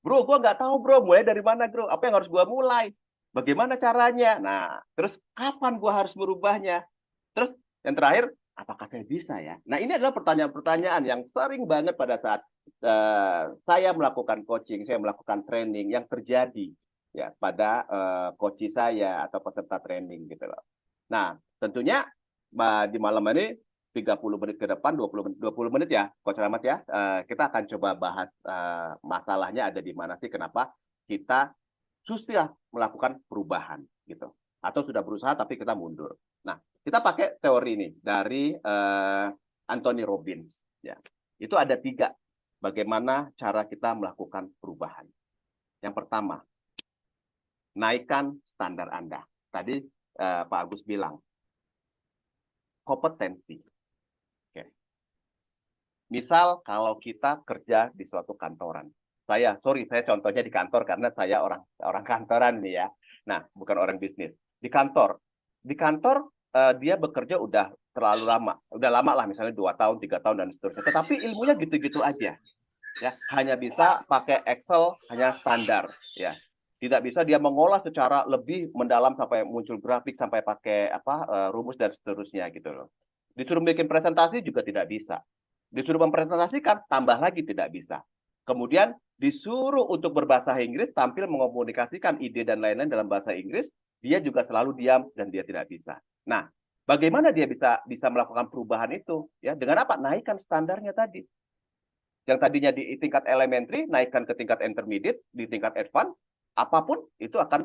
Bro, gue nggak tahu bro, mulai dari mana bro? Apa yang harus gue mulai? Bagaimana caranya? Nah, terus kapan gue harus merubahnya? Terus yang terakhir, apakah saya bisa ya? Nah, ini adalah pertanyaan-pertanyaan yang sering banget pada saat saya melakukan coaching, saya melakukan training yang terjadi ya pada coach saya atau peserta training gitu loh. Nah, tentunya di malam ini 30 menit ke depan, 20 menit ya, Coach Rahmat ya. Kita akan coba bahas masalahnya ada di mana sih, kenapa kita susah melakukan perubahan gitu. Atau sudah berusaha tapi kita mundur. Nah, kita pakai teori ini dari Anthony Robbins. Ya. Itu ada 3 bagaimana cara kita melakukan perubahan. Yang pertama, naikkan standar Anda. Tadi Pak Agus bilang, kompetensi. Misal kalau kita kerja di suatu kantoran, saya contohnya di kantor karena saya orang kantoran nih ya. Nah, bukan orang bisnis. Di kantor dia bekerja udah terlalu lama, udah lama lah misalnya 2 tahun, 3 tahun dan seterusnya. Tetapi ilmunya gitu-gitu aja, ya. Hanya bisa pakai Excel, hanya standar, ya. Tidak bisa dia mengolah secara lebih mendalam sampai muncul grafik, sampai pakai rumus dan seterusnya gitu loh. Disuruh bikin presentasi juga tidak bisa. Disuruh mempresentasikan, tambah lagi tidak bisa. Kemudian disuruh untuk berbahasa Inggris, tampil mengomunikasikan ide dan lain-lain dalam bahasa Inggris, dia juga selalu diam dan dia tidak bisa. Nah, bagaimana dia bisa melakukan perubahan itu? Ya, dengan apa? Naikkan standarnya tadi. Yang tadinya di tingkat elementary, naikkan ke tingkat intermediate, di tingkat advance, apapun itu akan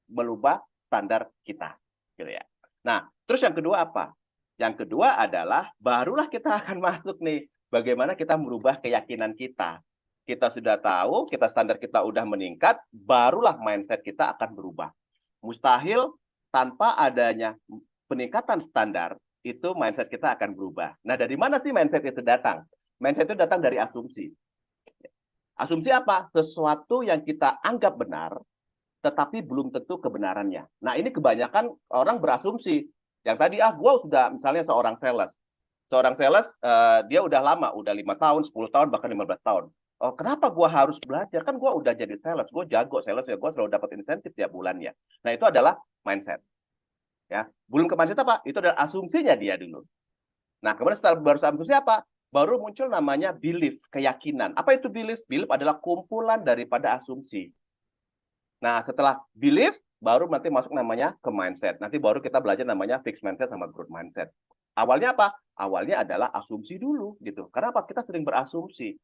merubah standar kita. Gitu ya. Nah, terus yang kedua apa? Yang kedua adalah barulah kita akan masuk nih bagaimana kita merubah keyakinan kita. Kita sudah tahu, standar kita udah meningkat, barulah mindset kita akan berubah. Mustahil tanpa adanya peningkatan standar, itu mindset kita akan berubah. Nah, dari mana sih mindset itu datang? Mindset itu datang dari asumsi. Asumsi apa? Sesuatu yang kita anggap benar, tetapi belum tentu kebenarannya. Nah, ini kebanyakan orang berasumsi. Yang tadi, gue sudah, misalnya seorang sales. Seorang sales, dia udah lama, udah 5 tahun, 10 tahun, bahkan 15 tahun. Oh, kenapa gue harus belajar? Kan gue udah jadi sales, gue jago sales, ya gue selalu dapat insentif tiap bulannya. Nah, itu adalah mindset. Ya, belum ke mindset apa? Itu adalah asumsinya dia dulu. Nah, kemudian setelah baru asumsi apa? Baru muncul namanya belief, keyakinan. Apa itu belief? Belief adalah kumpulan daripada asumsi. Nah, setelah belief, baru nanti masuk namanya ke mindset. Nanti baru kita belajar namanya fixed mindset sama growth mindset. Awalnya apa? Awalnya adalah asumsi dulu, gitu. Karena apa? Kita sering berasumsi.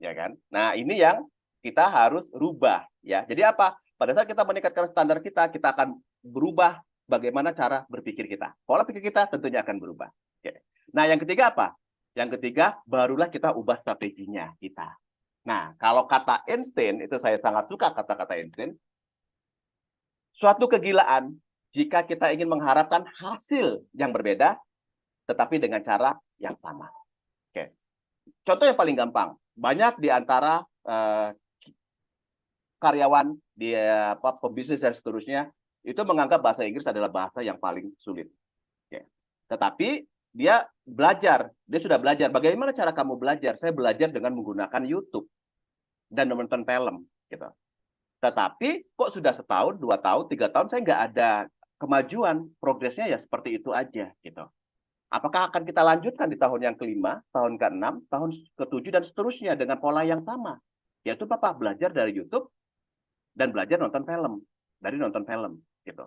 Ya kan? Nah, ini yang kita harus rubah, ya. Jadi apa? Pada saat kita meningkatkan standar kita akan berubah bagaimana cara berpikir kita. Pola pikir kita tentunya akan berubah. Oke. Nah, yang ketiga apa? Yang ketiga, barulah kita ubah strateginya kita. Nah, kalau kata Einstein, itu saya sangat suka kata-kata Einstein, suatu kegilaan jika kita ingin mengharapkan hasil yang berbeda, tetapi dengan cara yang sama. Oke. Contoh yang paling gampang, banyak di antara karyawan, di pebisnis dan seterusnya, itu menganggap bahasa Inggris adalah bahasa yang paling sulit. Oke. Tetapi dia sudah belajar. Bagaimana cara kamu belajar? Saya belajar dengan menggunakan YouTube dan menonton film, gitu. Tetapi kok sudah 1 tahun, 2 tahun, 3 tahun saya nggak ada kemajuan, progresnya ya seperti itu aja, gitu. Apakah akan kita lanjutkan di tahun yang ke-5, tahun ke-6, tahun ke-7 dan seterusnya dengan pola yang sama? Yaitu Bapak belajar dari YouTube dan belajar nonton film, gitu.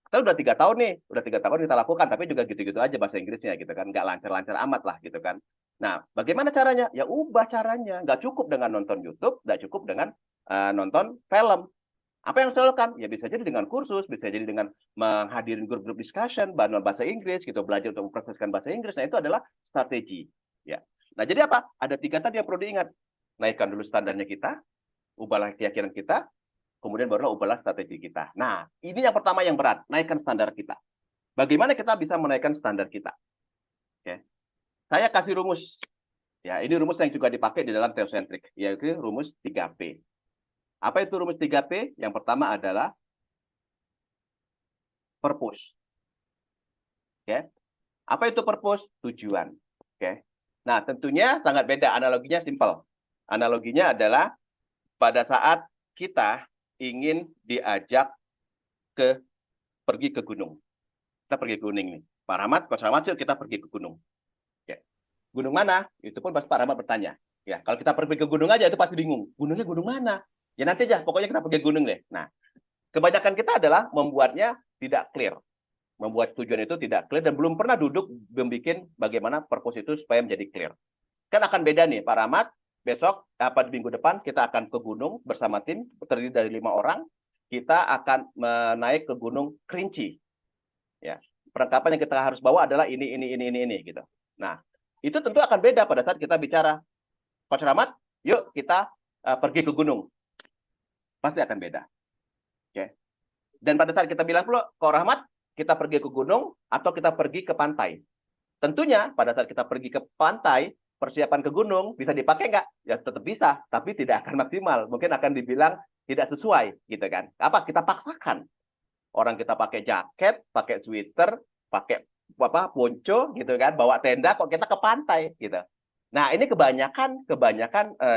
Kita udah 3 tahun nih, udah 3 tahun kita lakukan, tapi juga gitu-gitu aja bahasa Inggrisnya, gitu kan, nggak lancar-lancar amat lah, gitu kan. Nah, bagaimana caranya? Ya ubah caranya, nggak cukup dengan nonton YouTube, nggak cukup dengan nonton film. Apa yang harus dilakukan? Ya bisa jadi dengan kursus, bisa jadi dengan menghadiri grup-grup discussion, bahasa Inggris, gitu, belajar untuk memproseskan bahasa Inggris. Nah, itu adalah strategi. Ya. Nah, jadi apa? Ada 3 tadi yang perlu diingat. Naikkan dulu standarnya kita, ubahlah keyakinan kita, kemudian barulah ubahlah strategi kita. Nah, ini yang pertama yang berat, naikkan standar kita. Bagaimana kita bisa menaikkan standar kita? Oke. Saya kasih rumus. Ya, ini rumus yang juga dipakai di dalam teosentrik, yaitu rumus 3P. Apa itu rumus 3P? Yang pertama adalah purpose. Oke. Apa itu purpose? Tujuan. Oke. Nah, tentunya sangat beda. Analoginya simple. Analoginya adalah pada saat kita ingin diajak pergi ke gunung. Kita pergi ke gunung nih. Pak Rahmat, Coach Rahmat, yuk kita pergi ke gunung. Oke. Gunung mana? Itu pun pasti Pak Rahmat bertanya. Ya, kalau kita pergi ke gunung aja itu pasti bingung. Gunungnya gunung mana? Ya nanti aja, pokoknya kita pergi gunung deh. Nah, kebanyakan kita adalah membuatnya tidak clear. Membuat tujuan itu tidak clear dan belum pernah duduk membuat bagaimana purpose itu supaya menjadi clear. Kan akan beda nih, Pak Rahmat. Besok, di minggu depan, kita akan ke gunung bersama tim, terdiri dari 5 orang. Kita akan naik ke Gunung Kerinci. Ya, perlengkapan yang kita harus bawa adalah ini, gitu. Nah, itu tentu akan beda pada saat kita bicara, Coach Rahmat, yuk kita pergi ke gunung. Pasti akan beda. Oke. Dan pada saat kita bilang pula, Coach Rahmat, kita pergi ke gunung atau kita pergi ke pantai. Tentunya pada saat kita pergi ke pantai, persiapan ke gunung bisa dipakai nggak? Ya tetap bisa, tapi tidak akan maksimal. Mungkin akan dibilang tidak sesuai, gitu kan? Apa? Kita paksakan. Orang kita pakai jaket, pakai sweater, pakai ponco, gitu kan? Bawa tenda, kok kita ke pantai, gitu. Nah, ini kebanyakan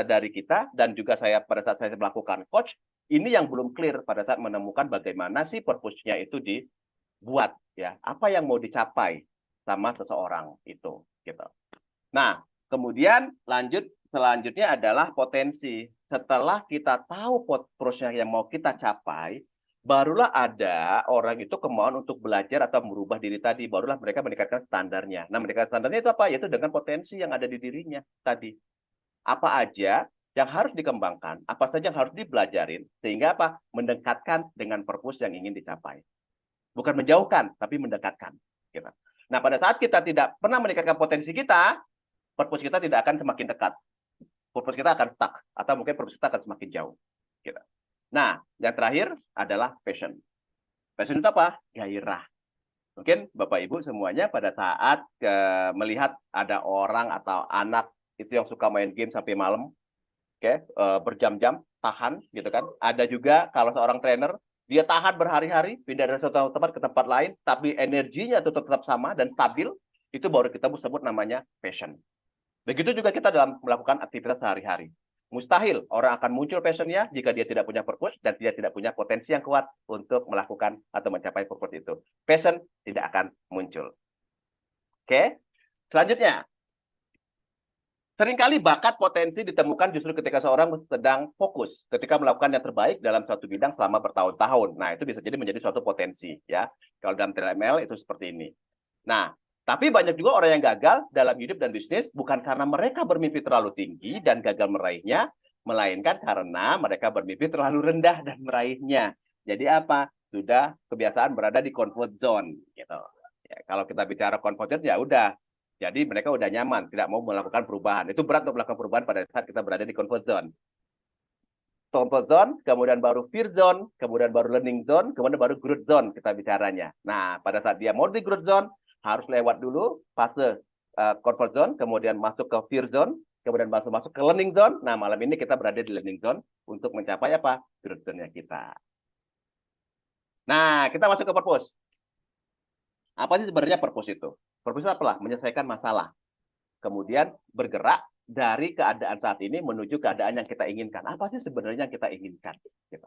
dari kita dan juga saya pada saat saya melakukan coach, ini yang belum clear pada saat menemukan bagaimana sih purpose-nya itu dibuat, ya. Apa yang mau dicapai sama seseorang itu, gitu. Nah, kemudian selanjutnya adalah potensi. Setelah kita tahu purpose-nya yang mau kita capai, barulah ada orang itu kemauan untuk belajar atau merubah diri tadi. Barulah mereka meningkatkan standarnya. Nah, meningkatkan standarnya itu apa? Yaitu dengan potensi yang ada di dirinya tadi. Apa aja yang harus dikembangkan, apa saja yang harus dipelajarin, sehingga apa? Mendekatkan dengan purpose yang ingin dicapai. Bukan menjauhkan, tapi mendekatkan. Gitu. Nah, pada saat kita tidak pernah meningkatkan potensi kita, purpose kita tidak akan semakin dekat. Purpose kita akan stuck, atau mungkin purpose kita akan semakin jauh. Gitu. Nah, yang terakhir adalah passion. Passion itu apa? Gairah. Mungkin Bapak Ibu semuanya pada saat melihat ada orang atau anak itu yang suka main game sampai malam, berjam-jam tahan gitu kan. Ada juga kalau seorang trainer dia tahan berhari-hari pindah dari satu tempat ke tempat lain, tapi energinya tetap sama dan stabil, itu baru kita sebut namanya passion. Begitu juga kita dalam melakukan aktivitas sehari-hari. Mustahil orang akan muncul passionnya jika dia tidak punya purpose dan dia tidak punya potensi yang kuat untuk melakukan atau mencapai purpose itu. Passion tidak akan muncul. Oke, selanjutnya. Seringkali bakat potensi ditemukan justru ketika seorang sedang fokus, ketika melakukan yang terbaik dalam suatu bidang selama bertahun-tahun. Nah, itu bisa jadi menjadi suatu potensi, ya. Kalau dalam TLML itu seperti ini. Nah, tapi banyak juga orang yang gagal dalam hidup dan bisnis bukan karena mereka bermimpi terlalu tinggi dan gagal meraihnya, melainkan karena mereka bermimpi terlalu rendah dan meraihnya. Jadi apa? Sudah kebiasaan berada di comfort zone, gitu. Ya, kalau kita bicara comfort zone, ya udah. Jadi mereka udah nyaman, tidak mau melakukan perubahan. Itu berat untuk melakukan perubahan pada saat kita berada di comfort zone. Comfort zone, kemudian baru fear zone, kemudian baru learning zone, kemudian baru growth zone kita bicaranya. Nah, pada saat dia mau di growth zone, harus lewat dulu fase comfort zone, kemudian masuk ke fear zone, kemudian masuk ke learning zone. Nah, malam ini kita berada di learning zone untuk mencapai apa? Growth zone-nya kita. Nah, kita masuk ke purpose. Apa sih sebenarnya purpose itu? Purpose itu apalah? Menyelesaikan masalah. Kemudian bergerak dari keadaan saat ini menuju keadaan yang kita inginkan. Apa sih sebenarnya yang kita inginkan? Gitu.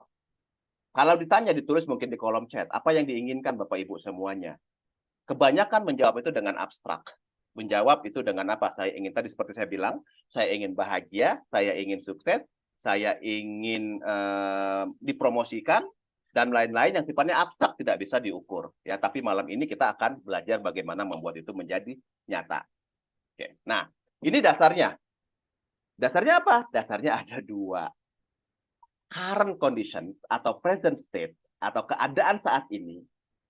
Kalau ditanya, ditulis mungkin di kolom chat, apa yang diinginkan Bapak Ibu semuanya? Kebanyakan menjawab itu dengan abstrak. Menjawab itu dengan apa? Saya ingin, tadi seperti saya bilang, saya ingin bahagia, saya ingin sukses, saya ingin dipromosikan, dan lain-lain yang sifatnya abstrak tidak bisa diukur. Ya, tapi malam ini kita akan belajar bagaimana membuat itu menjadi nyata. Oke. Nah, ini dasarnya. Dasarnya apa? Dasarnya ada dua. Current condition atau present state atau keadaan saat ini.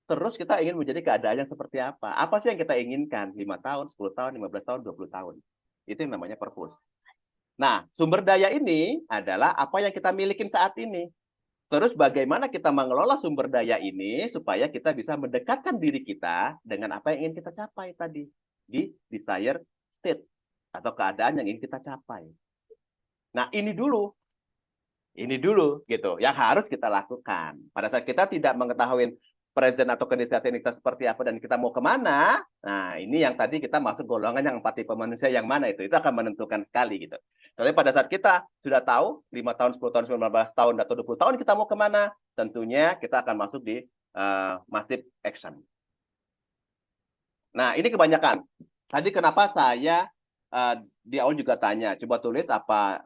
Terus kita ingin menjadi keadaan yang seperti apa? Apa sih yang kita inginkan? 5 tahun, 10 tahun, 15 tahun, 20 tahun. Itu yang namanya purpose. Nah, sumber daya ini adalah apa yang kita milikin saat ini. Terus bagaimana kita mengelola sumber daya ini supaya kita bisa mendekatkan diri kita dengan apa yang ingin kita capai tadi. Di desired state atau keadaan yang ingin kita capai. Nah, ini dulu gitu yang harus kita lakukan. Pada saat kita tidak mengetahui present atau kondisi kita seperti apa dan kita mau kemana, nah ini yang tadi kita masuk golongan yang 4 tipe manusia yang mana itu akan menentukan sekali gitu. Jadi pada saat kita sudah tahu 5 tahun, 10 tahun, 19 tahun atau 20 tahun kita mau kemana, tentunya kita akan masuk di massive action. Nah, ini kebanyakan. Tadi kenapa saya di awal juga tanya, coba tulis apa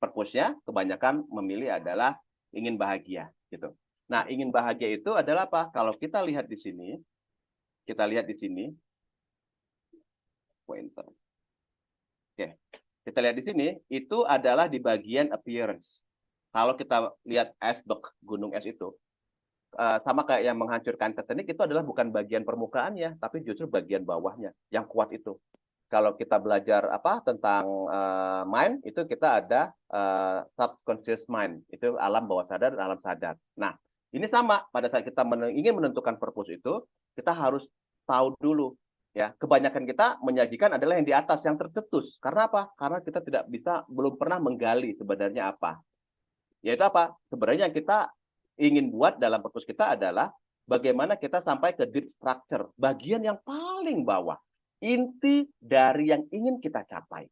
purpose-nya, kebanyakan memilih adalah ingin bahagia gitu. Nah, ingin bahagia itu adalah apa? Kalau kita lihat di sini, pointer. Oke, kita lihat di sini, itu adalah di bagian appearance. Kalau kita lihat iceberg, gunung es itu, sama kayak yang menghancurkan Titanic, itu adalah bukan bagian permukaannya, tapi justru bagian bawahnya, yang kuat itu. Kalau kita belajar tentang mind, itu kita ada subconscious mind, itu alam bawah sadar dan alam sadar. Nah, ini sama, pada saat kita ingin menentukan purpose itu, kita harus tahu dulu. Ya, kebanyakan kita menyajikan adalah yang di atas, yang tercetus. Karena apa? Karena kita belum pernah menggali sebenarnya apa. Yaitu apa? Sebenarnya yang kita ingin buat dalam purpose kita adalah bagaimana kita sampai ke deep structure, bagian yang paling bawah. Inti dari yang ingin kita capai.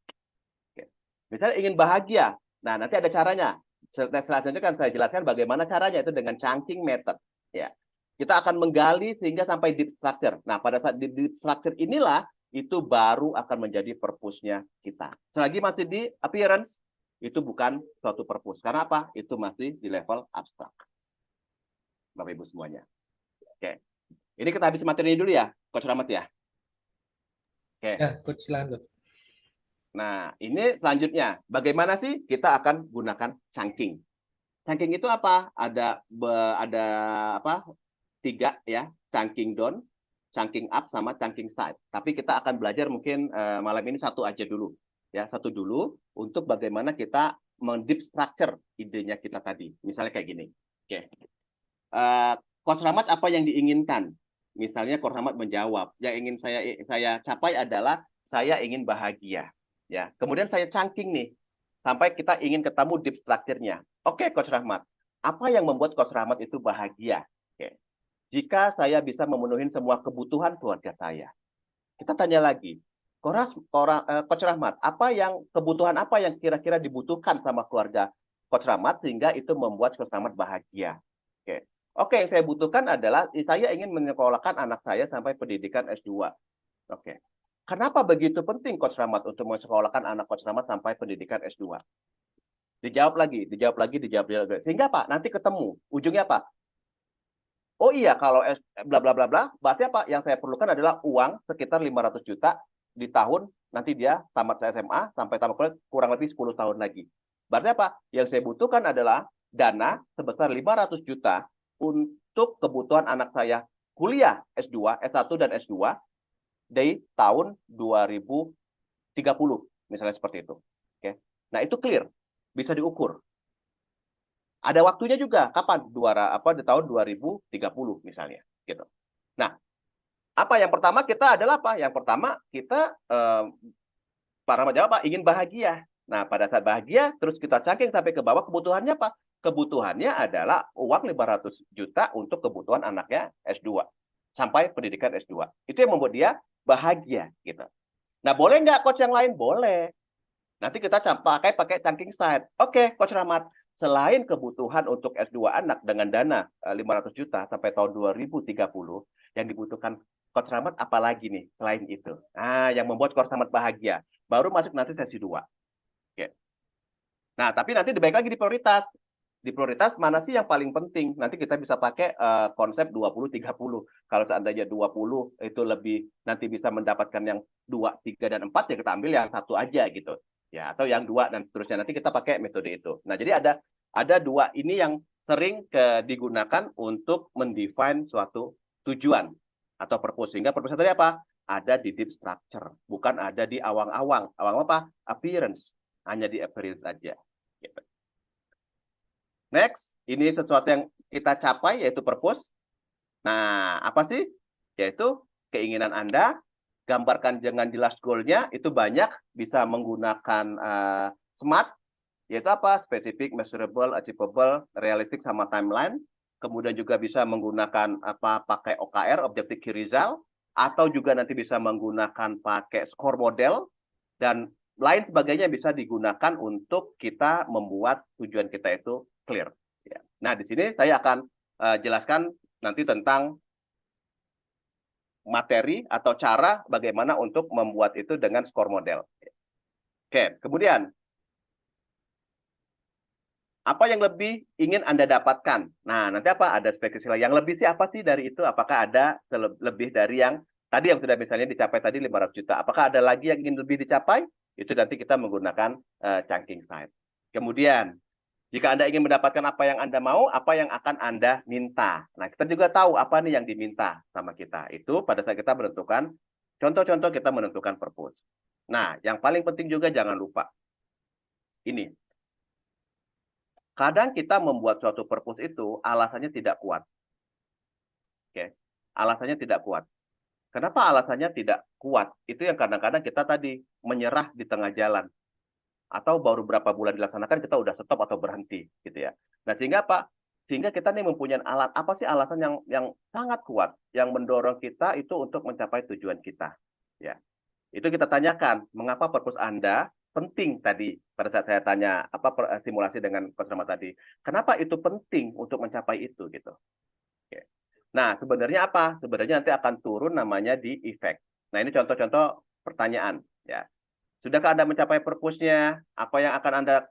Oke. Misalnya ingin bahagia. Nah, nanti ada caranya. Selanjutnya kan saya jelaskan bagaimana caranya, itu dengan chunking method. Ya, kita akan menggali sehingga sampai deep structure. Nah, pada saat di deep structure inilah itu baru akan menjadi purpose-nya kita. Selagi masih di appearance, itu bukan suatu purpose. Karena apa? Itu masih di level abstrak. Bapak Ibu semuanya. Oke. Ini kita habis materi dulu ya, Coach Rahmat ya. Oke. Ya, Coach, silakan, Coach. Nah, ini selanjutnya. Bagaimana sih kita akan gunakan chunking? Chunking itu apa? Ada 3 ya, chunking down, chunking up, sama chunking side. Tapi kita akan belajar mungkin malam ini satu aja dulu. Ya, satu dulu untuk bagaimana kita mendeep structure idenya kita tadi. Misalnya kayak gini. Oke. Coach Rahmat, apa yang diinginkan? Misalnya Coach Rahmat menjawab, yang ingin saya capai adalah saya ingin bahagia. Ya, kemudian saya cangking nih, sampai kita ingin ketemu deep structure-nya. Oke, Coach Rahmat, apa yang membuat Coach Rahmat itu bahagia? Oke. Jika saya bisa memenuhi semua kebutuhan keluarga saya. Kita tanya lagi, Coach Rahmat, kebutuhan apa yang kira-kira dibutuhkan sama keluarga Coach Rahmat sehingga itu membuat Coach Rahmat bahagia? Oke, yang saya butuhkan adalah saya ingin menyekolahkan anak saya sampai pendidikan S2. Oke. Kenapa begitu penting Coach Rahmat untuk menyekolahkan anak Coach Rahmat sampai pendidikan S2? Dijawab lagi. Sehingga Pak, nanti ketemu. Ujungnya apa? Oh iya, kalau bla bla bla bla, berarti apa? Yang saya perlukan adalah uang sekitar 500 juta di tahun nanti dia tamat SMA sampai tamat kuliah kurang lebih 10 tahun lagi. Berarti apa? Yang saya butuhkan adalah dana sebesar 500 juta untuk kebutuhan anak saya kuliah S2, S1 dan S2 dari tahun 2030 misalnya seperti itu. Oke. Nah, itu clear, bisa diukur. Ada waktunya juga, kapan? Di tahun 2030 misalnya, gitu. Nah, yang pertama kita adalah apa? Yang pertama kita para menjawab ingin bahagia. Nah, pada saat bahagia terus kita cangking sampai ke bawah, kebutuhannya apa? Kebutuhannya adalah uang 500 juta untuk kebutuhan anaknya S2 sampai pendidikan S2. Itu yang membuat dia bahagia, gitu. Nah, boleh nggak coach yang lain? Boleh. Nanti kita pakai cangking side. Oke, Coach Rahmat, selain kebutuhan untuk S2 anak dengan dana 500 juta sampai tahun 2030, yang dibutuhkan Coach Rahmat apalagi nih selain itu? Nah, yang membuat Coach Rahmat bahagia. Baru masuk nanti sesi 2. Oke. Nah, tapi nanti dibalik lagi di prioritas. Di prioritas mana sih yang paling penting? Nanti kita bisa pakai konsep 20-30. Kalau seandainya 20 itu lebih nanti bisa mendapatkan yang 2, 3, dan 4, ya kita ambil yang 1 aja gitu. Ya, atau yang 2 dan seterusnya. Nanti kita pakai metode itu. Nah, jadi ada 2 ini yang sering digunakan untuk mendefine suatu tujuan atau purpose. Sehingga purpose tadi apa? Ada di deep structure, bukan ada di awang-awang. Awang apa? Appearance. Hanya di appearance aja. Gitu. Next, ini sesuatu yang kita capai, yaitu purpose. Nah, apa sih? Yaitu keinginan Anda, gambarkan dengan jelas goal-nya, itu banyak, bisa menggunakan SMART, yaitu apa? Specific, measurable, achievable, realistic, sama timeline. Kemudian juga bisa menggunakan pakai OKR, Objective Key Result, atau juga nanti bisa menggunakan pakai score model, dan lain sebagainya bisa digunakan untuk kita membuat tujuan kita itu clear. Ya. Nah, di sini saya akan jelaskan nanti tentang materi atau cara bagaimana untuk membuat itu dengan score model. Oke, kemudian apa yang lebih ingin Anda dapatkan? Nah, nanti apa? Ada spesifikasi. Yang lebih sih apa sih dari itu? Apakah ada lebih dari yang tadi yang sudah misalnya dicapai tadi 500 juta? Apakah ada lagi yang ingin lebih dicapai? Itu nanti kita menggunakan chunking side. Kemudian, jika Anda ingin mendapatkan apa yang Anda mau, apa yang akan Anda minta? Nah, kita juga tahu apa nih yang diminta sama kita. Itu pada saat kita menentukan, contoh-contoh kita menentukan purpose. Nah, yang paling penting juga jangan lupa. Ini. Kadang kita membuat suatu purpose itu alasannya tidak kuat. Oke. Alasannya tidak kuat. Kenapa alasannya tidak kuat? Itu yang kadang-kadang kita tadi menyerah di tengah jalan. Atau baru berapa bulan dilaksanakan kita udah stop atau berhenti gitu ya. Nah, sehingga apa? Sehingga kita nih mempunyai apa sih alasan yang sangat kuat yang mendorong kita itu untuk mencapai tujuan kita. Ya. Itu kita tanyakan, mengapa purpose Anda penting tadi pada saat saya tanya simulasi dengan Coach Rahmat tadi. Kenapa itu penting untuk mencapai itu gitu. Oke. Nah, sebenarnya apa? Sebenarnya nanti akan turun namanya di effect. Nah, ini contoh-contoh pertanyaan ya. Sudahkah Anda mencapai purpose-nya? Apa yang akan Anda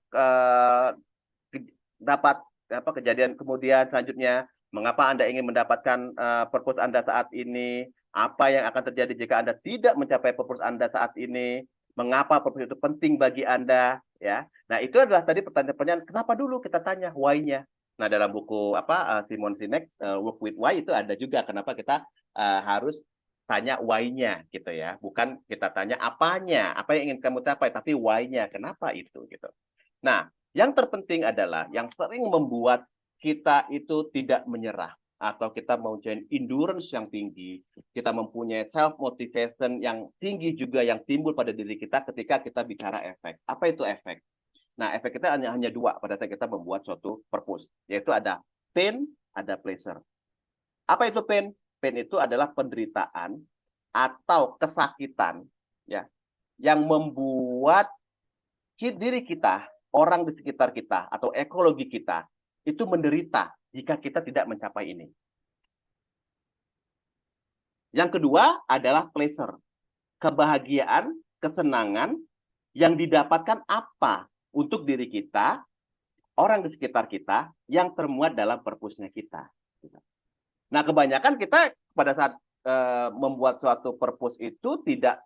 dapat kejadian kemudian selanjutnya? Mengapa Anda ingin mendapatkan purpose Anda saat ini? Apa yang akan terjadi jika Anda tidak mencapai purpose Anda saat ini? Mengapa purpose itu penting bagi Anda? Ya. Nah, itu adalah tadi pertanyaan-pertanyaan. Kenapa dulu kita tanya why-nya? Nah, dalam buku Simon Sinek Work with Why itu ada juga kenapa kita harus tanya why-nya gitu ya. Bukan kita tanya apanya, apa yang ingin kamu capai, tapi why-nya, kenapa itu gitu. Nah, yang terpenting adalah yang sering membuat kita itu tidak menyerah atau kita mempunyai endurance yang tinggi, kita mempunyai self motivation yang tinggi juga yang timbul pada diri kita ketika kita bicara efek. Apa itu efek? Nah, efek kita hanya dua pada saat kita membuat suatu purpose, yaitu ada pain, ada pleasure. Apa itu pain? Pain itu adalah penderitaan atau kesakitan, ya, yang membuat diri kita, orang di sekitar kita, atau ekologi kita itu menderita jika kita tidak mencapai ini. Yang kedua adalah pleasure, kebahagiaan, kesenangan yang didapatkan apa untuk diri kita, orang di sekitar kita yang termuat dalam purpose-nya kita. Nah, kebanyakan kita pada saat membuat suatu purpose itu tidak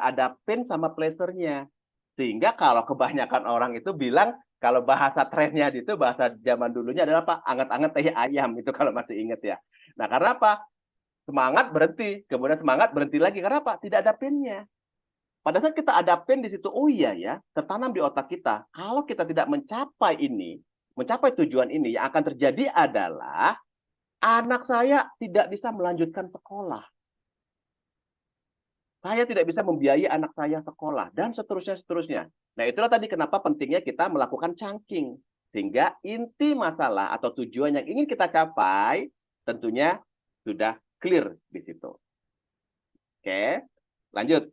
ada pain sama pleasure-nya. Sehingga kalau kebanyakan orang itu bilang, kalau bahasa trennya itu, bahasa zaman dulunya adalah apa? Anget-anget teh ayam, itu kalau masih ingat ya. Nah, karena apa? Semangat berhenti, kemudian semangat berhenti lagi. Karena apa? Tidak ada pain-nya. Pada saat kita ada pain di situ, oh iya ya, tertanam di otak kita. Kalau kita tidak mencapai ini, mencapai tujuan ini, yang akan terjadi adalah anak saya tidak bisa melanjutkan sekolah. Saya tidak bisa membiayai anak saya sekolah, dan seterusnya. Nah, itulah tadi kenapa pentingnya kita melakukan chunking. Sehingga inti masalah atau tujuan yang ingin kita capai tentunya sudah clear di situ. Oke, lanjut.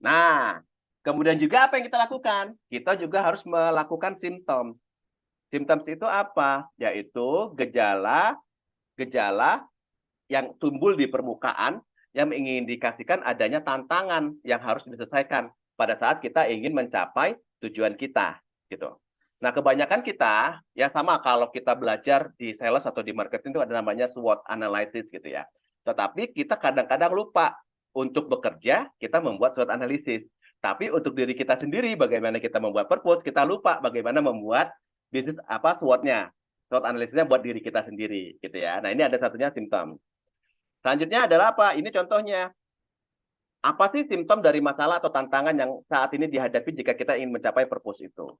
Nah, kemudian juga apa yang kita lakukan? Kita juga harus melakukan simptom. Simptom itu apa? Yaitu gejala yang timbul di permukaan yang mengindikasikan adanya tantangan yang harus diselesaikan pada saat kita ingin mencapai tujuan kita, gitu. Nah, kebanyakan kita ya sama kalau kita belajar di sales atau di marketing itu ada namanya SWOT analysis gitu ya. Tetapi kita kadang-kadang lupa untuk bekerja kita membuat SWOT analysis. Tapi untuk diri kita sendiri bagaimana kita membuat purpose, kita lupa bagaimana membuat bisnis SWOT-nya. SWOT analisisnya buat diri kita sendiri gitu ya. Nah, ini ada satunya simptom. Selanjutnya adalah apa? Ini contohnya. Apa sih simptom dari masalah atau tantangan yang saat ini dihadapi jika kita ingin mencapai purpose itu?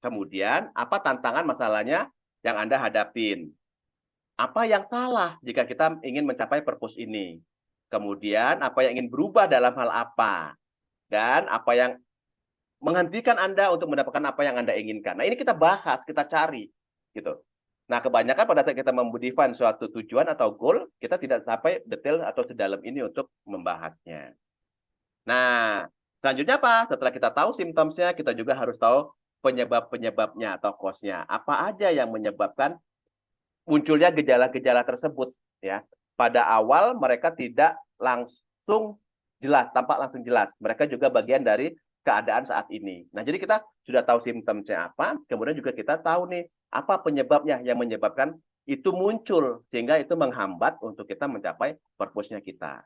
Kemudian, apa tantangan masalahnya yang Anda hadapin? Apa yang salah jika kita ingin mencapai purpose ini? Kemudian, apa yang ingin berubah dalam hal apa? Dan apa yang menghentikan Anda untuk mendapatkan apa yang Anda inginkan? Nah, ini kita bahas, kita cari. Gitu. Nah, kebanyakan pada saat kita mendefine suatu tujuan atau goal, kita tidak sampai detail atau sedalam ini untuk membahasnya. Nah, selanjutnya apa? Setelah kita tahu simptomnya, kita juga harus tahu penyebab-penyebabnya atau cause-nya. Apa aja yang menyebabkan munculnya gejala-gejala tersebut, ya. Pada awal mereka tidak langsung jelas, tampak langsung jelas. Mereka juga bagian dari keadaan saat ini. Nah, jadi kita sudah tahu simptomnya apa, kemudian juga kita tahu nih apa penyebabnya yang menyebabkan itu muncul sehingga itu menghambat untuk kita mencapai purpose-nya kita.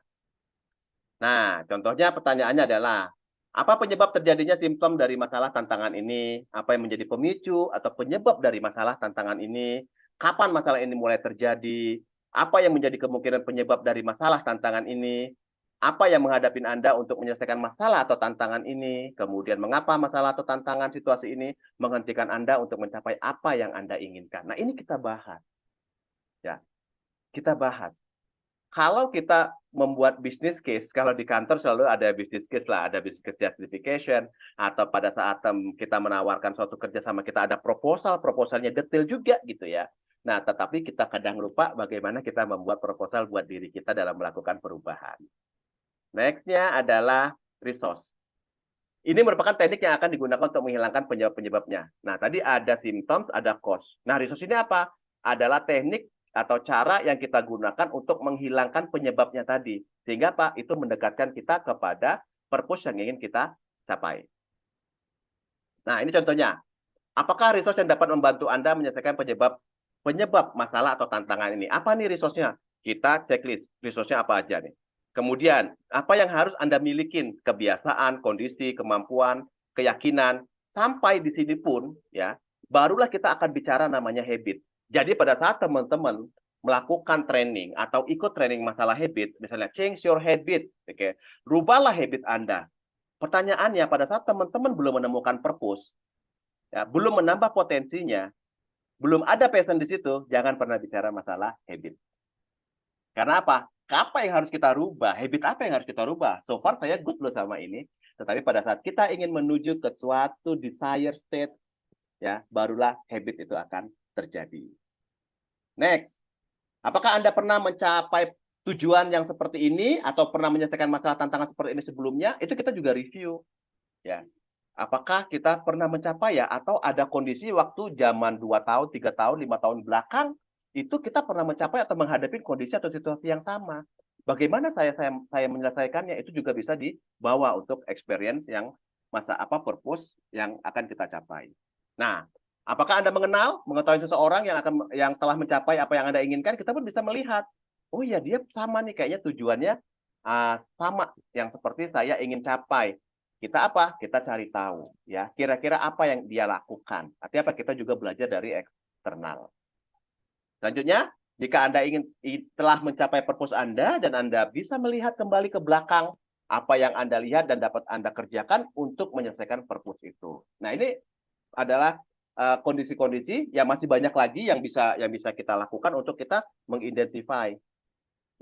Nah, contohnya pertanyaannya adalah apa penyebab terjadinya simptom dari masalah tantangan ini? Apa yang menjadi pemicu atau penyebab dari masalah tantangan ini? Kapan masalah ini mulai terjadi? Apa yang menjadi kemungkinan penyebab dari masalah tantangan ini? Apa yang menghadapi Anda untuk menyelesaikan masalah atau tantangan ini? Kemudian mengapa masalah atau tantangan situasi ini menghentikan Anda untuk mencapai apa yang Anda inginkan? Nah, ini kita bahas. Ya, kita bahas. Kalau kita membuat business case, kalau di kantor selalu ada business case lah, ada business case justification, atau pada saat kita menawarkan suatu kerjasama kita ada proposalnya detail juga gitu ya. Nah, tetapi kita kadang lupa bagaimana kita membuat proposal buat diri kita dalam melakukan perubahan. Next-nya adalah resource. Ini merupakan teknik yang akan digunakan untuk menghilangkan penyebab-penyebabnya. Nah, tadi ada symptoms, ada cause. Nah, resource ini apa? Adalah teknik atau cara yang kita gunakan untuk menghilangkan penyebabnya tadi. Sehingga apa? Itu mendekatkan kita kepada purpose yang ingin kita capai. Nah, ini contohnya. Apakah resource yang dapat membantu Anda menyelesaikan penyebab masalah atau tantangan ini? Apa nih resource-nya? Kita checklist. Resource-nya apa aja nih? Kemudian, apa yang harus Anda milikin? Kebiasaan, kondisi, kemampuan, keyakinan. Sampai di sini pun, ya, barulah kita akan bicara namanya habit. Jadi pada saat teman-teman melakukan training atau ikut training masalah habit, misalnya change your habit, oke, rubahlah habit Anda. Pertanyaannya, pada saat teman-teman belum menemukan purpose, ya, belum menambah potensinya, belum ada passion di situ, jangan pernah bicara masalah habit. Karena apa? Apa yang harus kita rubah? Habit apa yang harus kita rubah? So far saya good loh sama ini. Tetapi pada saat kita ingin menuju ke suatu desired state, ya, barulah habit itu akan terjadi. Next. Apakah Anda pernah mencapai tujuan yang seperti ini atau pernah menyelesaikan masalah tantangan seperti ini sebelumnya? Itu kita juga review. Ya. Apakah kita pernah mencapai ya atau ada kondisi waktu zaman 2 tahun, 3 tahun, 5 tahun belakang itu kita pernah mencapai atau menghadapi kondisi atau situasi yang sama. Bagaimana saya menyelesaikannya itu juga bisa dibawa untuk experience yang purpose yang akan kita capai. Nah, apakah Anda mengetahui seseorang yang telah mencapai apa yang Anda inginkan, kita pun bisa melihat, oh ya dia sama nih kayaknya tujuannya sama yang seperti saya ingin capai. Kita Kita cari tahu ya, kira-kira apa yang dia lakukan. Artinya apa? Kita juga belajar dari eksternal. Selanjutnya, jika Anda telah mencapai purpose Anda dan Anda bisa melihat kembali ke belakang apa yang Anda lihat dan dapat Anda kerjakan untuk menyelesaikan purpose itu. Nah, ini adalah kondisi-kondisi yang masih banyak lagi yang bisa kita lakukan untuk kita mengidentify,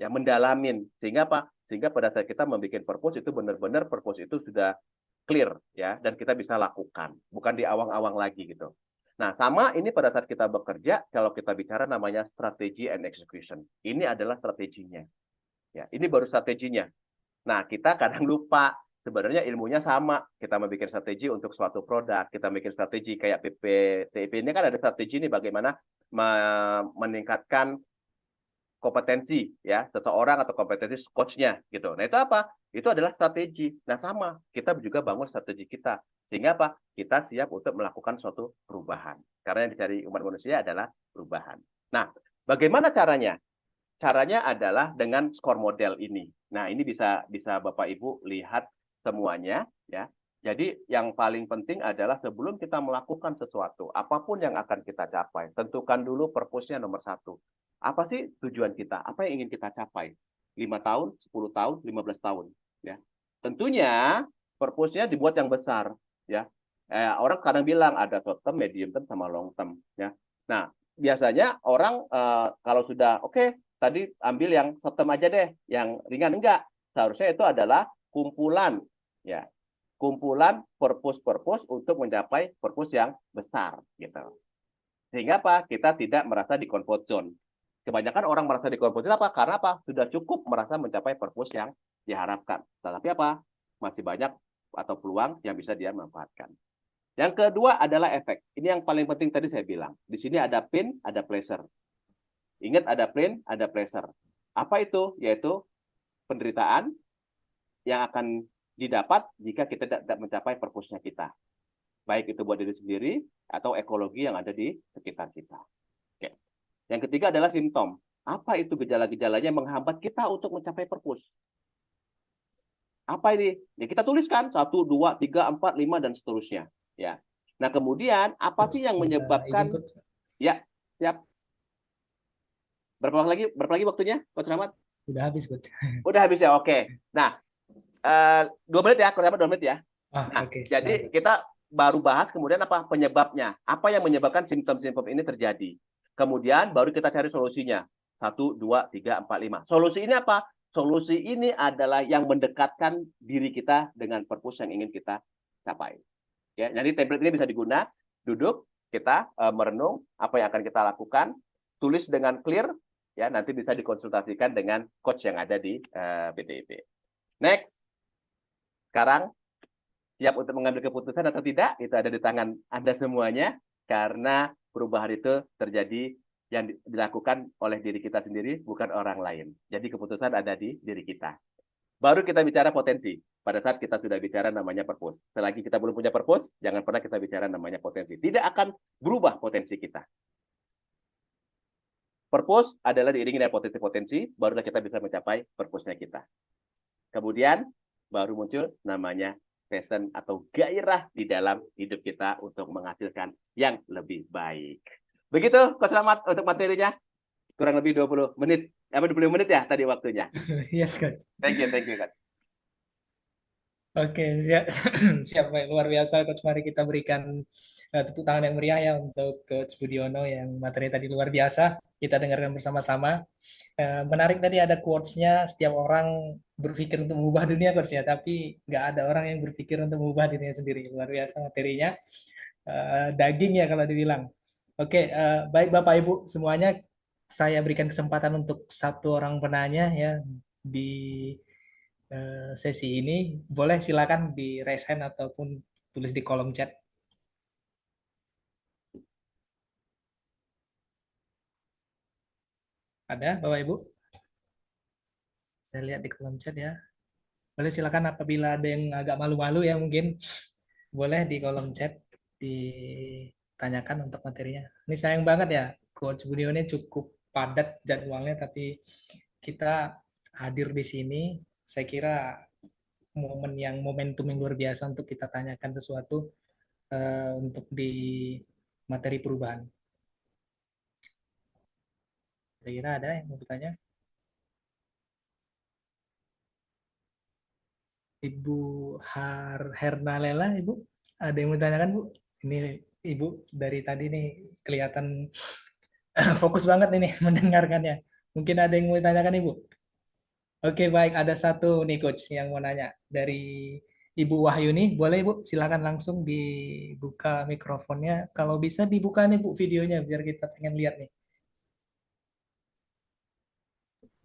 ya, mendalamin, sehingga apa? Sehingga pada saat kita membuat purpose itu benar-benar purpose itu sudah clear, ya, dan kita bisa lakukan, bukan di awang-awang lagi gitu. Nah, sama ini pada saat kita bekerja, kalau kita bicara namanya strategi and execution. Ini adalah strateginya. Ya, ini baru strateginya. Nah, kita kadang lupa sebenarnya ilmunya sama. Kita membuat strategi untuk suatu produk, kita bikin strategi kayak PPTIP ini kan ada strategi nih bagaimana meningkatkan kompetensi ya seseorang atau kompetensi coachnya gitu. Nah, itu apa? Itu adalah strategi. Nah, sama kita juga bangun strategi kita sehingga apa? Kita siap untuk melakukan suatu perubahan. Karena yang dicari umat manusia adalah perubahan. Nah, bagaimana caranya? Caranya adalah dengan skor model ini. Nah, ini bisa Bapak Ibu lihat semuanya ya. Jadi yang paling penting adalah sebelum kita melakukan sesuatu, apapun yang akan kita capai, tentukan dulu purpose-nya nomor 1. Apa sih tujuan kita? Apa yang ingin kita capai? 5 tahun, 10 tahun, 15 tahun. Ya. Tentunya purpose-nya dibuat yang besar. Ya. Orang kadang bilang ada short term, medium term, sama long term. Ya. Nah, biasanya orang kalau sudah oke, tadi ambil yang short term aja deh, yang ringan enggak. Seharusnya itu adalah kumpulan, ya, kumpulan purpose untuk mencapai purpose yang besar, gitu. Sehingga apa? Kita tidak merasa di comfort zone. Kebanyakan orang merasa di comfort zone apa? Karena apa? Sudah cukup merasa mencapai purpose yang diharapkan. Tetapi apa? Masih banyak atau peluang yang bisa dia manfaatkan. Yang kedua adalah efek. Ini yang paling penting tadi saya bilang. Di sini ada pain, ada pleasure. Ingat ada pain, ada pleasure. Apa itu? Yaitu penderitaan yang akan didapat jika kita tidak mencapai purpose-nya kita. Baik itu buat diri sendiri atau ekologi yang ada di sekitar kita. Oke. Yang ketiga adalah simptom. Apa itu gejala-gejalanya yang menghambat kita untuk mencapai purpose? Apa ini? Ya kita tuliskan 1, 2, 3, 4, 5 dan seterusnya. Ya. Nah kemudian apa sih yang menyebabkan? Ya, siap. Berapa lagi waktunya, Coach Rahmat? Udah habis, Coach. Udah habis ya, oke. Nah, 2 menit ya, kurang 2 menit ya. Nah, jadi kita baru bahas kemudian apa penyebabnya, apa yang menyebabkan simptom-simptom ini terjadi. Kemudian baru kita cari solusinya. 1, 2, 3, 4, 5. Solusi ini apa? Solusi ini adalah yang mendekatkan diri kita dengan purpose yang ingin kita capai. Ya, jadi template ini bisa digunakan. Duduk, kita merenung apa yang akan kita lakukan, tulis dengan clear, ya nanti bisa dikonsultasikan dengan coach yang ada di PTIP. Next. Sekarang siap untuk mengambil keputusan atau tidak? Itu ada di tangan Anda semuanya, karena perubahan itu terjadi yang dilakukan oleh diri kita sendiri, bukan orang lain. Jadi keputusan ada di diri kita. Baru kita bicara potensi. Pada saat kita sudah bicara namanya purpose. Selagi kita belum punya purpose, jangan pernah kita bicara namanya potensi. Tidak akan berubah potensi kita. Purpose adalah diiringi dengan potensi-potensi, barulah kita bisa mencapai purpose-nya kita. Kemudian baru muncul namanya passion atau gairah di dalam hidup kita untuk menghasilkan yang lebih baik. Begitu, Coach Rahmat untuk materinya. Kurang lebih 20 menit. 20 menit ya tadi waktunya. Yes, Coach. Thank you, Coach. Oke, siap, baik. Luar biasa, Coach. Mari kita berikan tepuk tangan yang meriah ya untuk Coach Budiono yang materi tadi luar biasa. Kita dengarkan bersama-sama. Menarik tadi ada quotes-nya, setiap orang berpikir untuk mengubah dunia, Coach ya, tapi nggak ada orang yang berpikir untuk mengubah dirinya sendiri. Luar biasa materinya. Daging ya kalau dibilang. Oke, baik Bapak Ibu semuanya, saya berikan kesempatan untuk satu orang penanya ya di sesi ini. Boleh silakan di raise hand ataupun tulis di kolom chat. Ada Bapak Ibu? Saya lihat di kolom chat ya. Boleh silakan apabila ada yang agak malu-malu ya mungkin boleh di kolom chat ditanyakan untuk materinya. Ini sayang banget ya, Coach Budio ini cukup padat jadwalnya, tapi kita hadir di sini, saya kira momentum yang luar biasa untuk kita tanyakan sesuatu untuk di materi perubahan. Kira-kira ada yang mau bertanya? Ibu Hernalela, Ibu, ada yang mau ditanyakan, Bu? Ini Ibu dari tadi nih kelihatan fokus banget ini mendengarkannya. Mungkin ada yang mau ditanyakan, Ibu? Oke, baik. Ada satu nih, Coach, yang mau nanya. Dari Ibu Wahyuni, boleh, Ibu? Silakan langsung dibuka mikrofonnya. Kalau bisa dibuka nih, Bu, videonya, biar kita pengen lihat nih.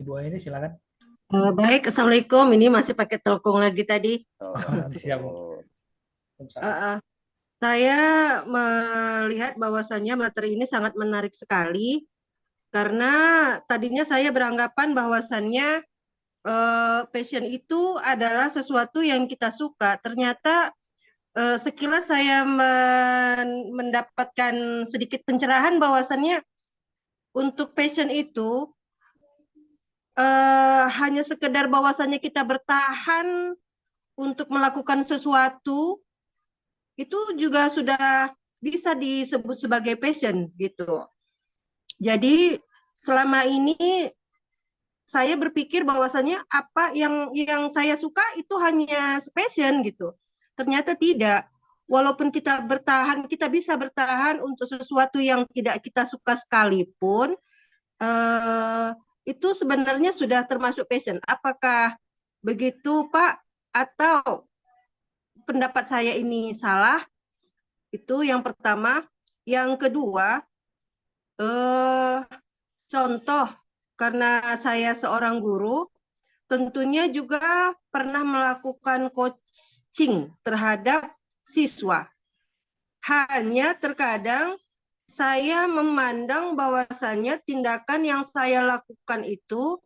Ibu Wahyuni, silakan. Baik, Assalamualaikum. Ini masih pakai telkung lagi tadi. Siap, Bu. Saya melihat bahwasannya materi ini sangat menarik sekali karena tadinya saya beranggapan bahwasannya passion itu adalah sesuatu yang kita suka. Ternyata sekilas saya mendapatkan sedikit pencerahan bahwasannya untuk passion itu hanya sekedar bahwasannya kita bertahan untuk melakukan sesuatu itu juga sudah bisa disebut sebagai passion gitu. Jadi selama ini saya berpikir bahwasannya apa yang saya suka itu hanya passion gitu. Ternyata tidak. Walaupun kita bertahan, kita bisa bertahan untuk sesuatu yang tidak kita suka sekalipun, itu sebenarnya sudah termasuk passion. Apakah begitu, Pak? Atau pendapat saya ini salah? Itu yang pertama. Yang kedua, contoh, karena saya seorang guru, tentunya juga pernah melakukan coaching terhadap siswa. Hanya terkadang saya memandang bahwasannya tindakan yang saya lakukan itu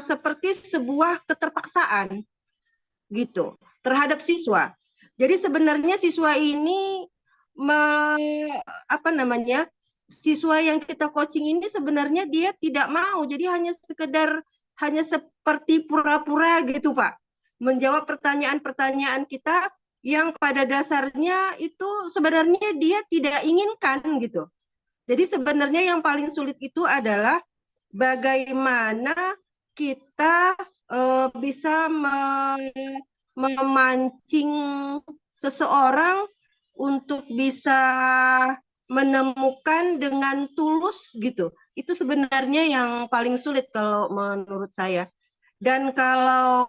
seperti sebuah keterpaksaan gitu terhadap siswa. Jadi sebenarnya siswa ini siswa yang kita coaching ini sebenarnya dia tidak mau, jadi hanya seperti pura-pura gitu, Pak, menjawab pertanyaan-pertanyaan kita yang pada dasarnya itu sebenarnya dia tidak inginkan gitu. Jadi sebenarnya yang paling sulit itu adalah bagaimana kita bisa memancing seseorang untuk bisa menemukan dengan tulus gitu. Itu sebenarnya yang paling sulit kalau menurut saya. Dan kalau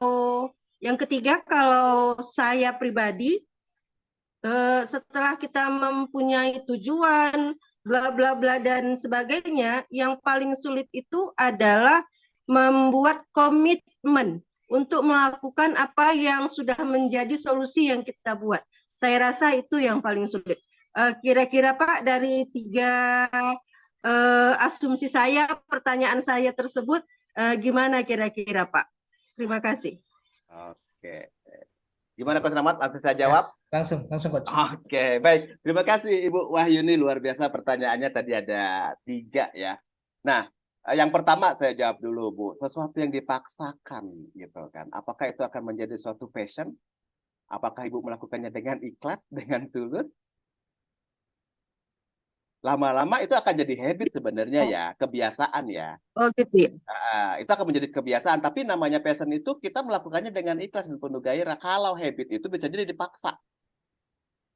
yang ketiga, kalau saya pribadi, setelah kita mempunyai tujuan, bla bla bla dan sebagainya, yang paling sulit itu adalah membuat komitmen untuk melakukan apa yang sudah menjadi solusi yang kita buat. Saya rasa itu yang paling sulit. Kira-kira Pak, dari tiga asumsi saya, pertanyaan saya tersebut, gimana kira-kira Pak? Terima kasih. Oke. Gimana Coach Rahmat? Langsung saya jawab? Yes, langsung Coach. Oke, baik. Terima kasih Ibu Wahyuni, luar biasa pertanyaannya tadi ada 3 ya. Nah, yang pertama saya jawab dulu Bu, sesuatu yang dipaksakan gitu kan. Apakah itu akan menjadi suatu passion? Apakah Ibu melakukannya dengan ikhlas, dengan tulus? Lama-lama itu akan jadi habit sebenarnya ya, kebiasaan ya. Oh gitu ya. Itu akan menjadi kebiasaan. Tapi namanya passion itu kita melakukannya dengan ikhlas dan penuh gairah. Kalau habit itu bisa jadi dipaksa,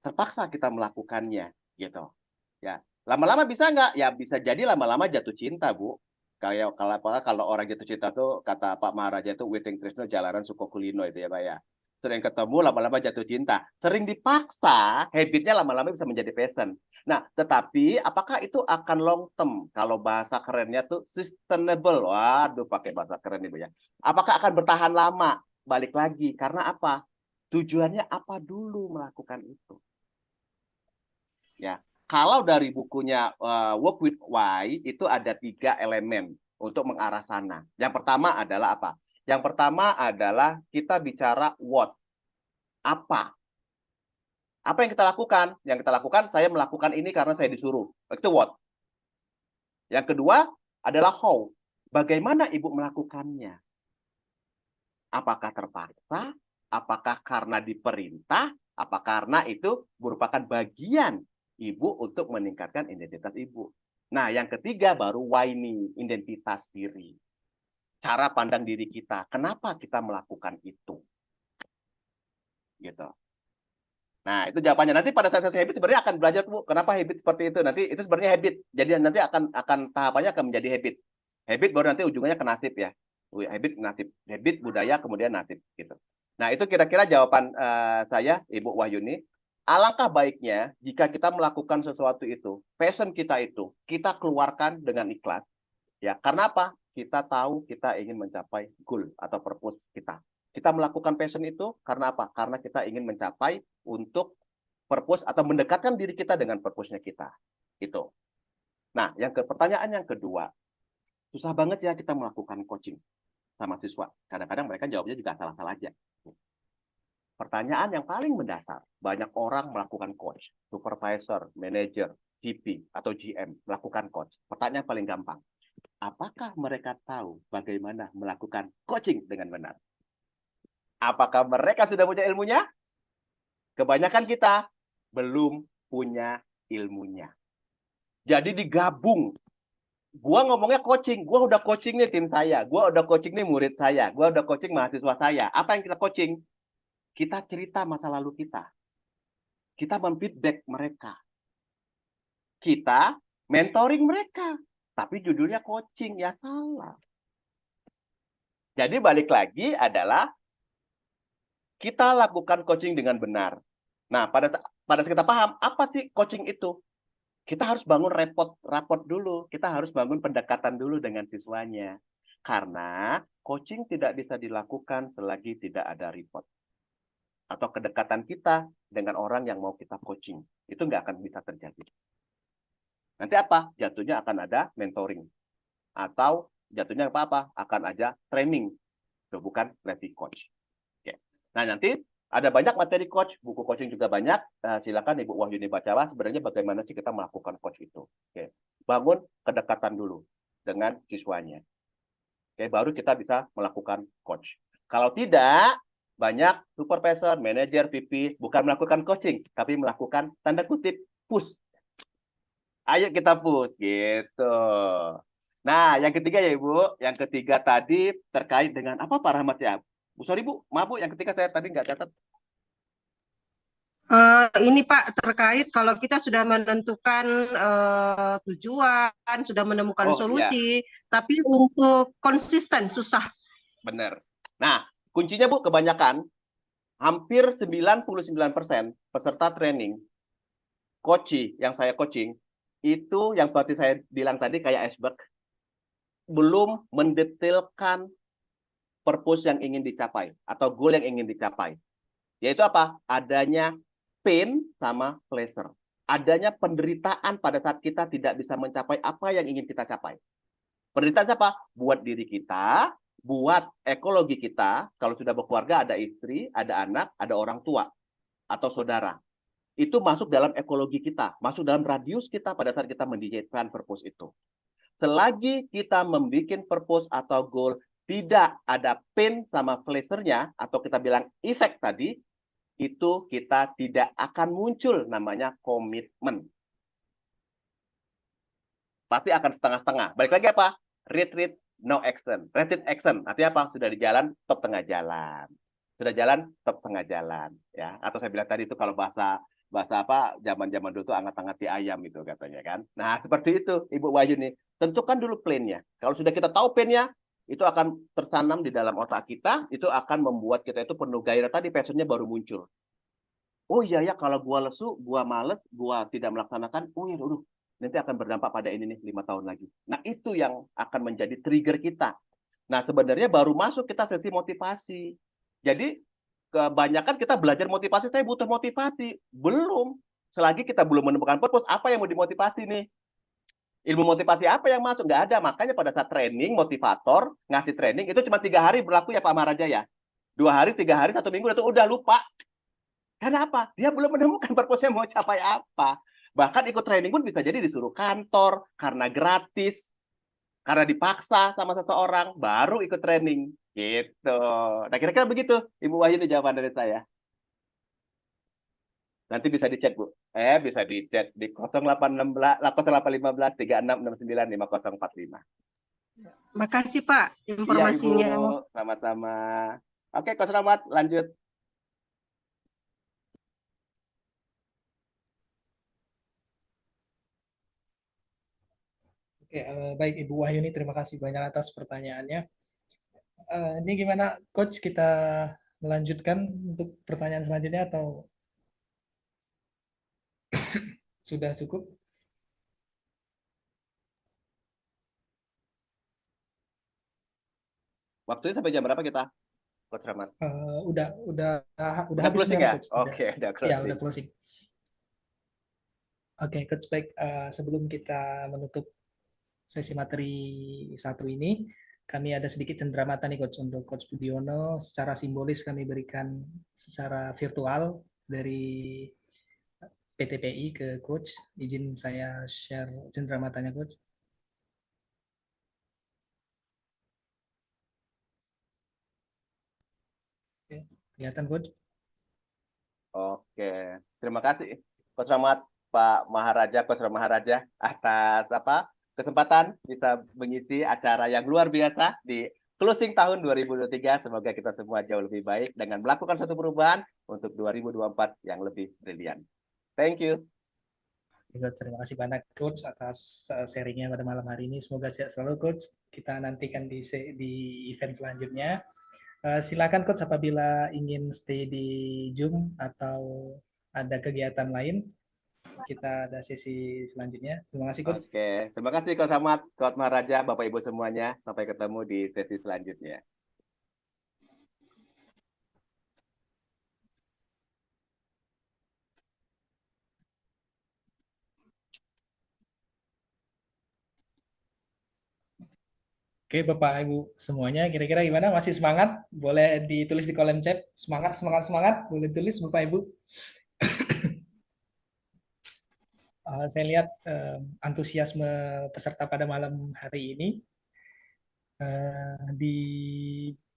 terpaksa kita melakukannya, gitu. Ya, lama-lama bisa nggak? Ya bisa jadi lama-lama jatuh cinta, Bu. Kalau orang jatuh cinta tuh kata Pak Maharaja itu Witing Tresno Jalaran Sukokulino itu ya Pak ya. Sering ketemu lama-lama jatuh cinta. Sering dipaksa, habitnya lama-lama bisa menjadi passion. Nah, tetapi apakah itu akan long term? Kalau bahasa kerennya tuh sustainable. Waduh, pakai bahasa keren ibu ya. Apakah akan bertahan lama? Balik lagi, karena apa? Tujuannya apa dulu melakukan itu? Ya, kalau dari bukunya Work with Why itu ada 3 elemen untuk mengarah sana. Yang pertama adalah apa? Yang pertama adalah kita bicara what, apa. Apa yang kita lakukan? Yang kita lakukan, saya melakukan ini karena saya disuruh. Itu what. Yang kedua adalah how. Bagaimana ibu melakukannya? Apakah terpaksa? Apakah karena diperintah? Apa karena itu merupakan bagian ibu untuk meningkatkan identitas ibu? Nah, yang ketiga baru why nih, identitas diri. Cara pandang diri kita. Kenapa kita melakukan itu? Gitu. Nah, itu jawabannya. Nanti pada saat saya habit sebenarnya akan belajar, Bu, kenapa habit seperti itu. Nanti itu sebenarnya habit. Jadi nanti akan tahapannya akan menjadi habit. Habit baru nanti ujungnya ke nasib ya. Habit, nasib. Habit, budaya, kemudian nasib. Gitu. Nah, itu kira-kira jawaban saya, Ibu Wahyuni. Alangkah baiknya jika kita melakukan sesuatu itu, passion kita itu, kita keluarkan dengan ikhlas. Ya, karena apa? Kita tahu kita ingin mencapai goal atau purpose kita. Kita melakukan passion itu karena apa? Karena kita ingin mencapai untuk purpose atau mendekatkan diri kita dengan purpose-nya kita. Itu. Nah, pertanyaan yang kedua, susah banget ya kita melakukan coaching sama siswa. Kadang-kadang mereka jawabnya juga salah-salah aja. Pertanyaan yang paling mendasar, banyak orang melakukan coach, supervisor, manager, GP, atau GM melakukan coach. Pertanyaan paling gampang, apakah mereka tahu bagaimana melakukan coaching dengan benar? Apakah mereka sudah punya ilmunya? Kebanyakan kita belum punya ilmunya. Jadi digabung. Gua ngomongnya coaching, gua udah coaching nih tim saya, gua udah coaching nih murid saya, gua udah coaching mahasiswa saya. Apa yang kita coaching? Kita cerita masa lalu kita. Kita memfeedback mereka. Kita mentoring mereka. Tapi judulnya coaching, ya salah. Jadi balik lagi adalah kita lakukan coaching dengan benar. Nah, pada saat kita paham, apa sih coaching itu? Kita harus bangun raport dulu. Kita harus bangun pendekatan dulu dengan siswanya. Karena coaching tidak bisa dilakukan selagi tidak ada report. Atau kedekatan kita dengan orang yang mau kita coaching. Itu nggak akan bisa terjadi. Nanti apa? Jatuhnya akan ada mentoring. Atau jatuhnya apa-apa? Akan ada training. Itu bukan level coach. Oke. Nah, nanti ada banyak materi coach. Buku coaching juga banyak. Silakan Ibu Wahyuni bacalah sebenarnya bagaimana sih kita melakukan coach itu. Oke. Bangun kedekatan dulu dengan siswanya. Oke, baru kita bisa melakukan coach. Kalau tidak, banyak supervisor, manajer, VP bukan melakukan coaching, tapi melakukan tanda kutip push. Ayo kita push, gitu. Nah, yang ketiga ya Ibu, yang ketiga tadi terkait dengan apa Pak Rahmat ya? Bu, sorry Bu, maaf Bu, yang ketiga saya tadi nggak catat. Ini Pak, terkait kalau kita sudah menentukan tujuan, sudah menemukan solusi, tapi untuk konsisten susah. Benar. Nah, kuncinya Bu, kebanyakan hampir 99% peserta training coaching yang saya coaching itu yang seperti saya bilang tadi kayak iceberg, belum mendetailkan purpose yang ingin dicapai atau goal yang ingin dicapai. Yaitu apa? Adanya pain sama pleasure. Adanya penderitaan pada saat kita tidak bisa mencapai apa yang ingin kita capai. Penderitaan apa? Buat diri kita, buat ekologi kita. Kalau sudah berkeluarga, ada istri, ada anak, ada orang tua atau saudara. Itu masuk dalam ekologi kita, masuk dalam radius kita pada saat kita mendirikan purpose itu. Selagi kita membuat purpose atau goal tidak ada pain sama pleasure-nya, atau kita bilang efek tadi, itu kita tidak akan muncul namanya komitmen. pasti akan setengah-setengah. Balik lagi apa? Retreat, no action. Retreat action, artinya apa? Sudah di jalan, stop tengah jalan. Sudah jalan, stop tengah jalan. Ya, atau saya bilang tadi itu kalau bahasa apa zaman-zaman dulu tuh angat-angati ayam itu katanya kan. Nah, seperti itu Ibu Wahyu nih. Tentukan dulu plan-nya. Kalau sudah kita tahu plan-nya, itu akan tertanam di dalam otak kita, itu akan membuat kita itu penuh gairah tadi, passion-nya baru muncul. Oh iya ya, kalau gua lesu, gua males, gua tidak melaksanakan, oh iya, nanti akan berdampak pada ini nih 5 tahun lagi. Nah, itu yang akan menjadi trigger kita. Nah, sebenarnya baru masuk kita sesi motivasi. Jadi, kebanyakan kita belajar motivasi, saya butuh motivasi. Belum. Selagi kita belum menemukan purpose, apa yang mau dimotivasi nih? Ilmu motivasi apa yang masuk? Nggak ada. Makanya pada saat training, motivator, ngasih training, itu cuma 3 hari berlaku ya Pak Maharaja ya. 2 hari, 3 hari, 1 minggu, itu udah lupa. Karena apa? Dia belum menemukan purpose-nya mau capai apa. Bahkan ikut training pun bisa jadi disuruh kantor, karena gratis, karena dipaksa sama seseorang, baru ikut training. Gitu. Nah, kira-kira begitu, Ibu Wahyu, itu jawaban dari saya. Nanti bisa dicek, Bu. Bisa dicek di 0815 3669 5045. Makasih Pak Iya, informasinya. Ibu. Sama-sama. Oke, Coach Rahmat, lanjut. Oke, baik Ibu Wahyuni, terima kasih banyak atas pertanyaannya. Ini gimana, Coach? Kita melanjutkan untuk pertanyaan selanjutnya atau sudah cukup? Waktunya sampai jam berapa kita, Coach Rahmat? Udah habis closing ya? Coach. Oke, udah closing. Ya, udah closing. Oke, Coach, baik. Sebelum kita menutup sesi materi 1 ini, kami ada sedikit cenderamata nih Coach untuk Coach Budiono. Secara simbolis kami berikan secara virtual dari PTPI ke Coach. Izin saya share cendeраmatanya Coach. Oke, kelihatan Coach? Oke, terima kasih Coach Rahmat, Pak Maharaja, Coach Maharaja, atas kesempatan bisa mengisi acara yang luar biasa di closing tahun 2023. Semoga kita semua jauh lebih baik dengan melakukan satu perubahan untuk 2024 yang lebih brilian. Thank you. Terima kasih banyak Coach atas sharingnya pada malam hari ini. Semoga sehat selalu Coach. Kita nantikan di event selanjutnya. Silakan Coach apabila ingin stay di Zoom atau ada kegiatan lain. Kita ada sesi selanjutnya. Terima kasih Coach. Oke, terima kasih Coach Ahmad, Coach Maharaja, Bapak Ibu semuanya. Sampai ketemu di sesi selanjutnya. Oke, Bapak Ibu semuanya, kira-kira gimana? Masih semangat? Boleh ditulis di kolom chat. Semangat, semangat, semangat. Boleh tulis Bapak Ibu. Saya lihat antusiasme peserta pada malam hari ini di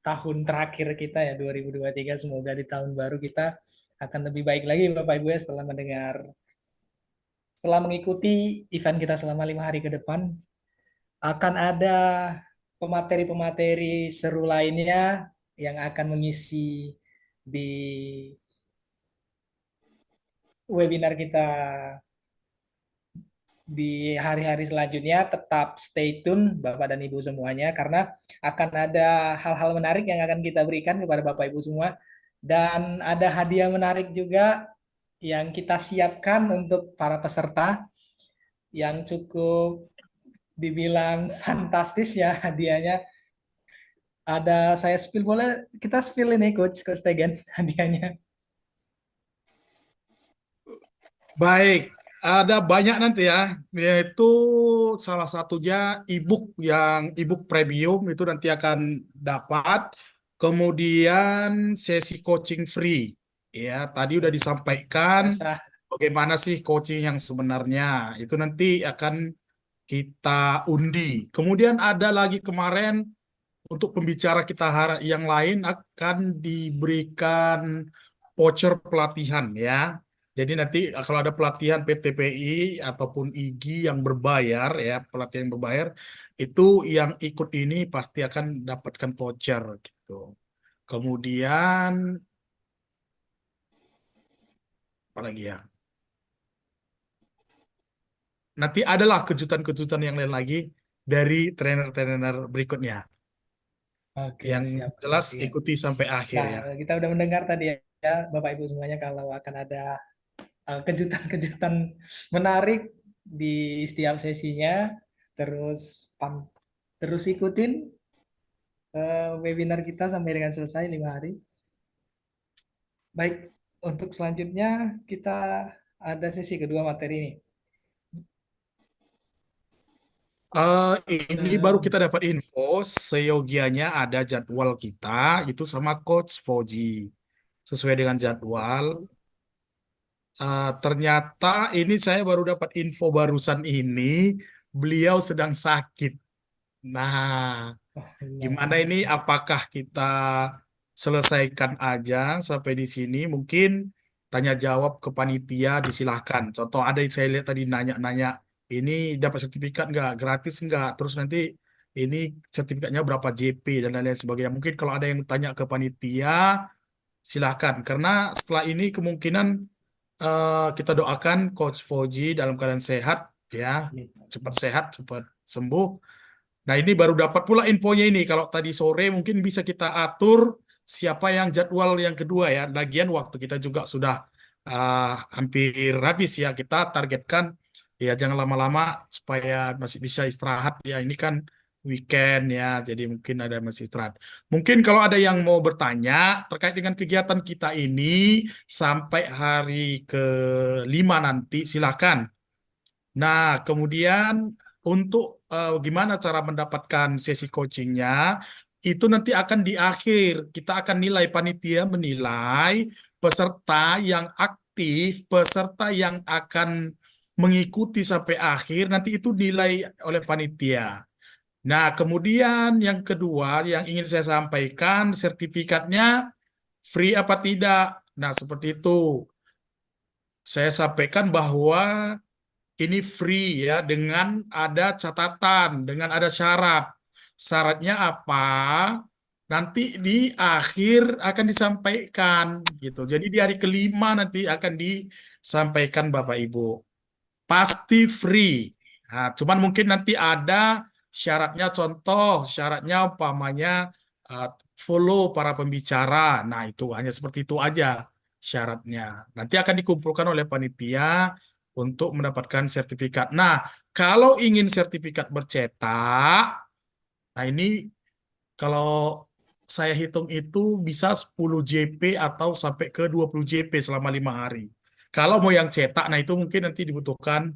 tahun terakhir kita ya 2023. Semoga di tahun baru kita akan lebih baik lagi Bapak Ibu ya setelah mengikuti event kita selama 5 hari ke depan. Akan ada pemateri-pemateri seru lainnya yang akan mengisi di webinar kita di hari-hari selanjutnya. Tetap stay tune Bapak dan Ibu semuanya karena akan ada hal-hal menarik yang akan kita berikan kepada Bapak Ibu semua dan ada hadiah menarik juga yang kita siapkan untuk para peserta yang cukup dibilang fantastis ya hadiahnya. Ada saya spill, boleh kita spill ini Coach Tegen hadiahnya. Baik, ada banyak nanti ya, yaitu salah satunya e-book premium itu nanti akan dapat. Kemudian sesi coaching free. Ya, tadi udah disampaikan bagaimana sih coaching yang sebenarnya. Itu nanti akan kita undi. Kemudian ada lagi kemarin untuk pembicara kita yang lain akan diberikan voucher pelatihan ya. Jadi nanti kalau ada pelatihan PTPI ataupun IGI yang berbayar ya, pelatihan yang berbayar itu yang ikut ini pasti akan dapatkan voucher gitu. Kemudian apa lagi ya? Nanti adalah kejutan-kejutan yang lain lagi dari trainer-trainer berikutnya. Oke, Yang siap. jelas Berarti ya. ikuti sampai akhir Nah, ya. kita udah mendengar tadi ya, Bapak Ibu semuanya kalau akan ada kejutan-kejutan menarik di setiap sesinya. Terus terus ikutin webinar kita sampai dengan selesai 5 hari. Baik, untuk selanjutnya kita ada sesi kedua materi ini. Ini baru kita dapat info, seyogianya ada jadwal kita itu sama Coach Fauzi. Sesuai dengan jadwal, ternyata ini saya baru dapat info barusan ini, beliau sedang sakit. Nah, Oh, gimana ini? Apakah kita selesaikan aja sampai di sini? Mungkin tanya jawab ke panitia disilahkan. Contoh ada yang saya lihat tadi nanya-nanya, ini dapat sertifikat nggak? Gratis nggak? Terus nanti ini sertifikatnya berapa JP dan lain-lain sebagainya. Mungkin kalau ada yang tanya ke panitia, silahkan. Karena setelah ini kemungkinan kita doakan Coach Fauzi dalam keadaan sehat, ya, cepat sehat, cepat sembuh. Nah, ini baru dapat pula infonya ini. Kalau tadi sore mungkin bisa kita atur siapa yang jadwal yang kedua ya. Lagian waktu kita juga sudah hampir habis ya. Kita targetkan ya jangan lama-lama supaya masih bisa istirahat ya. Ini kan weekend ya, jadi mungkin ada masih istirahat. Mungkin kalau ada yang mau bertanya terkait dengan kegiatan kita ini sampai hari ke-5 nanti, silakan. Nah, kemudian untuk gimana cara mendapatkan sesi coachingnya, itu nanti akan di akhir. Kita akan nilai, panitia menilai peserta yang aktif, peserta yang akan mengikuti sampai akhir, nanti itu nilai oleh panitia. Nah, kemudian yang kedua yang ingin saya sampaikan, sertifikatnya free apa tidak. Nah, seperti itu. Saya sampaikan bahwa ini free ya, dengan ada catatan, dengan ada syarat. Syaratnya apa? Nanti di akhir akan disampaikan gitu. Jadi di hari ke-5 nanti akan disampaikan Bapak Ibu. Pasti free. Nah, cuman mungkin nanti ada syaratnya, contoh syaratnya umpamanya uh, follow para pembicara. Nah, itu hanya seperti itu aja syaratnya. Nanti akan dikumpulkan oleh panitia untuk mendapatkan sertifikat. Nah, kalau ingin sertifikat bercetak, nah ini kalau saya hitung itu bisa 10 JP atau sampai ke 20 JP selama 5 hari. Kalau mau yang cetak, nah itu mungkin nanti dibutuhkan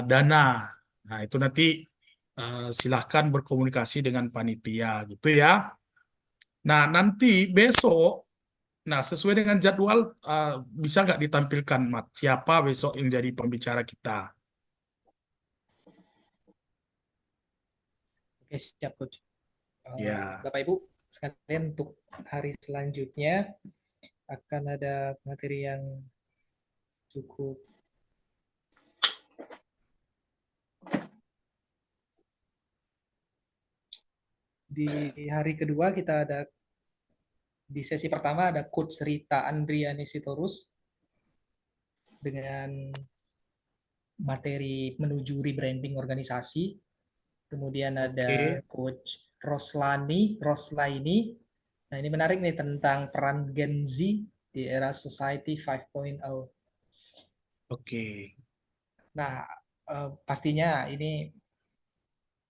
dana. Nah, itu nanti silahkan berkomunikasi dengan panitia gitu ya. Nah, nanti besok, nah sesuai dengan jadwal, bisa nggak ditampilkan, Mat, siapa besok yang jadi pembicara kita? Oke, siap, Coach. Ya, Bapak Ibu sekalian, untuk hari selanjutnya akan ada materi yang cukup di hari kedua. Kita ada di sesi pertama ada Coach Rita Andriani Sitorus dengan materi menuju rebranding organisasi. Kemudian ada oke. Coach Roslaini. Nah, ini menarik nih tentang peran Gen Z di era Society 5.0. Oke. Nah, pastinya ini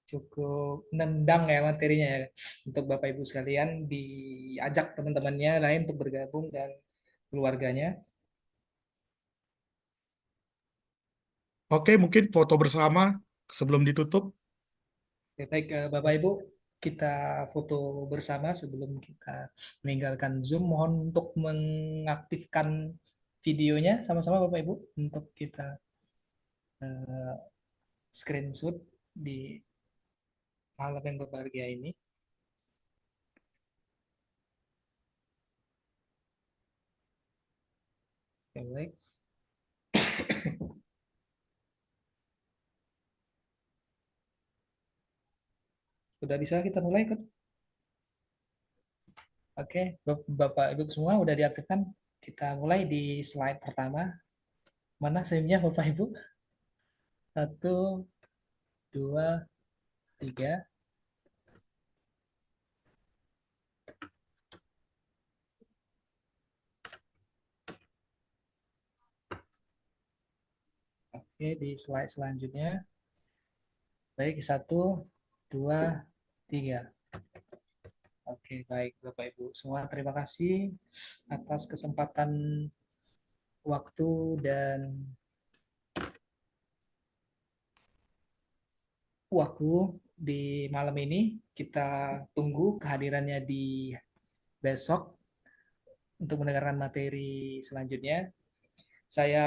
cukup nendang ya materinya ya. Untuk Bapak Ibu sekalian, diajak teman-temannya lain untuk bergabung dan keluarganya. Oke, mungkin foto bersama sebelum ditutup. Oke, baik, Bapak Ibu, kita foto bersama sebelum kita meninggalkan Zoom. Mohon untuk mengaktifkan videonya sama-sama Bapak Ibu untuk kita screenshot di malam yang berbahagia ini. Oke, baik. Sudah bisa kita mulai kan? Oke, Bapak Ibu semua udah diaktifkan. Kita mulai di slide pertama. Mana senyumnya Bapak Ibu? 1, 2, 3. Oke, di slide selanjutnya. Baik, 1, 2, 3. Oke, baik Bapak Ibu semua. Terima kasih atas kesempatan waktu dan di malam ini. Kita tunggu kehadirannya di besok untuk mendengarkan materi selanjutnya. Saya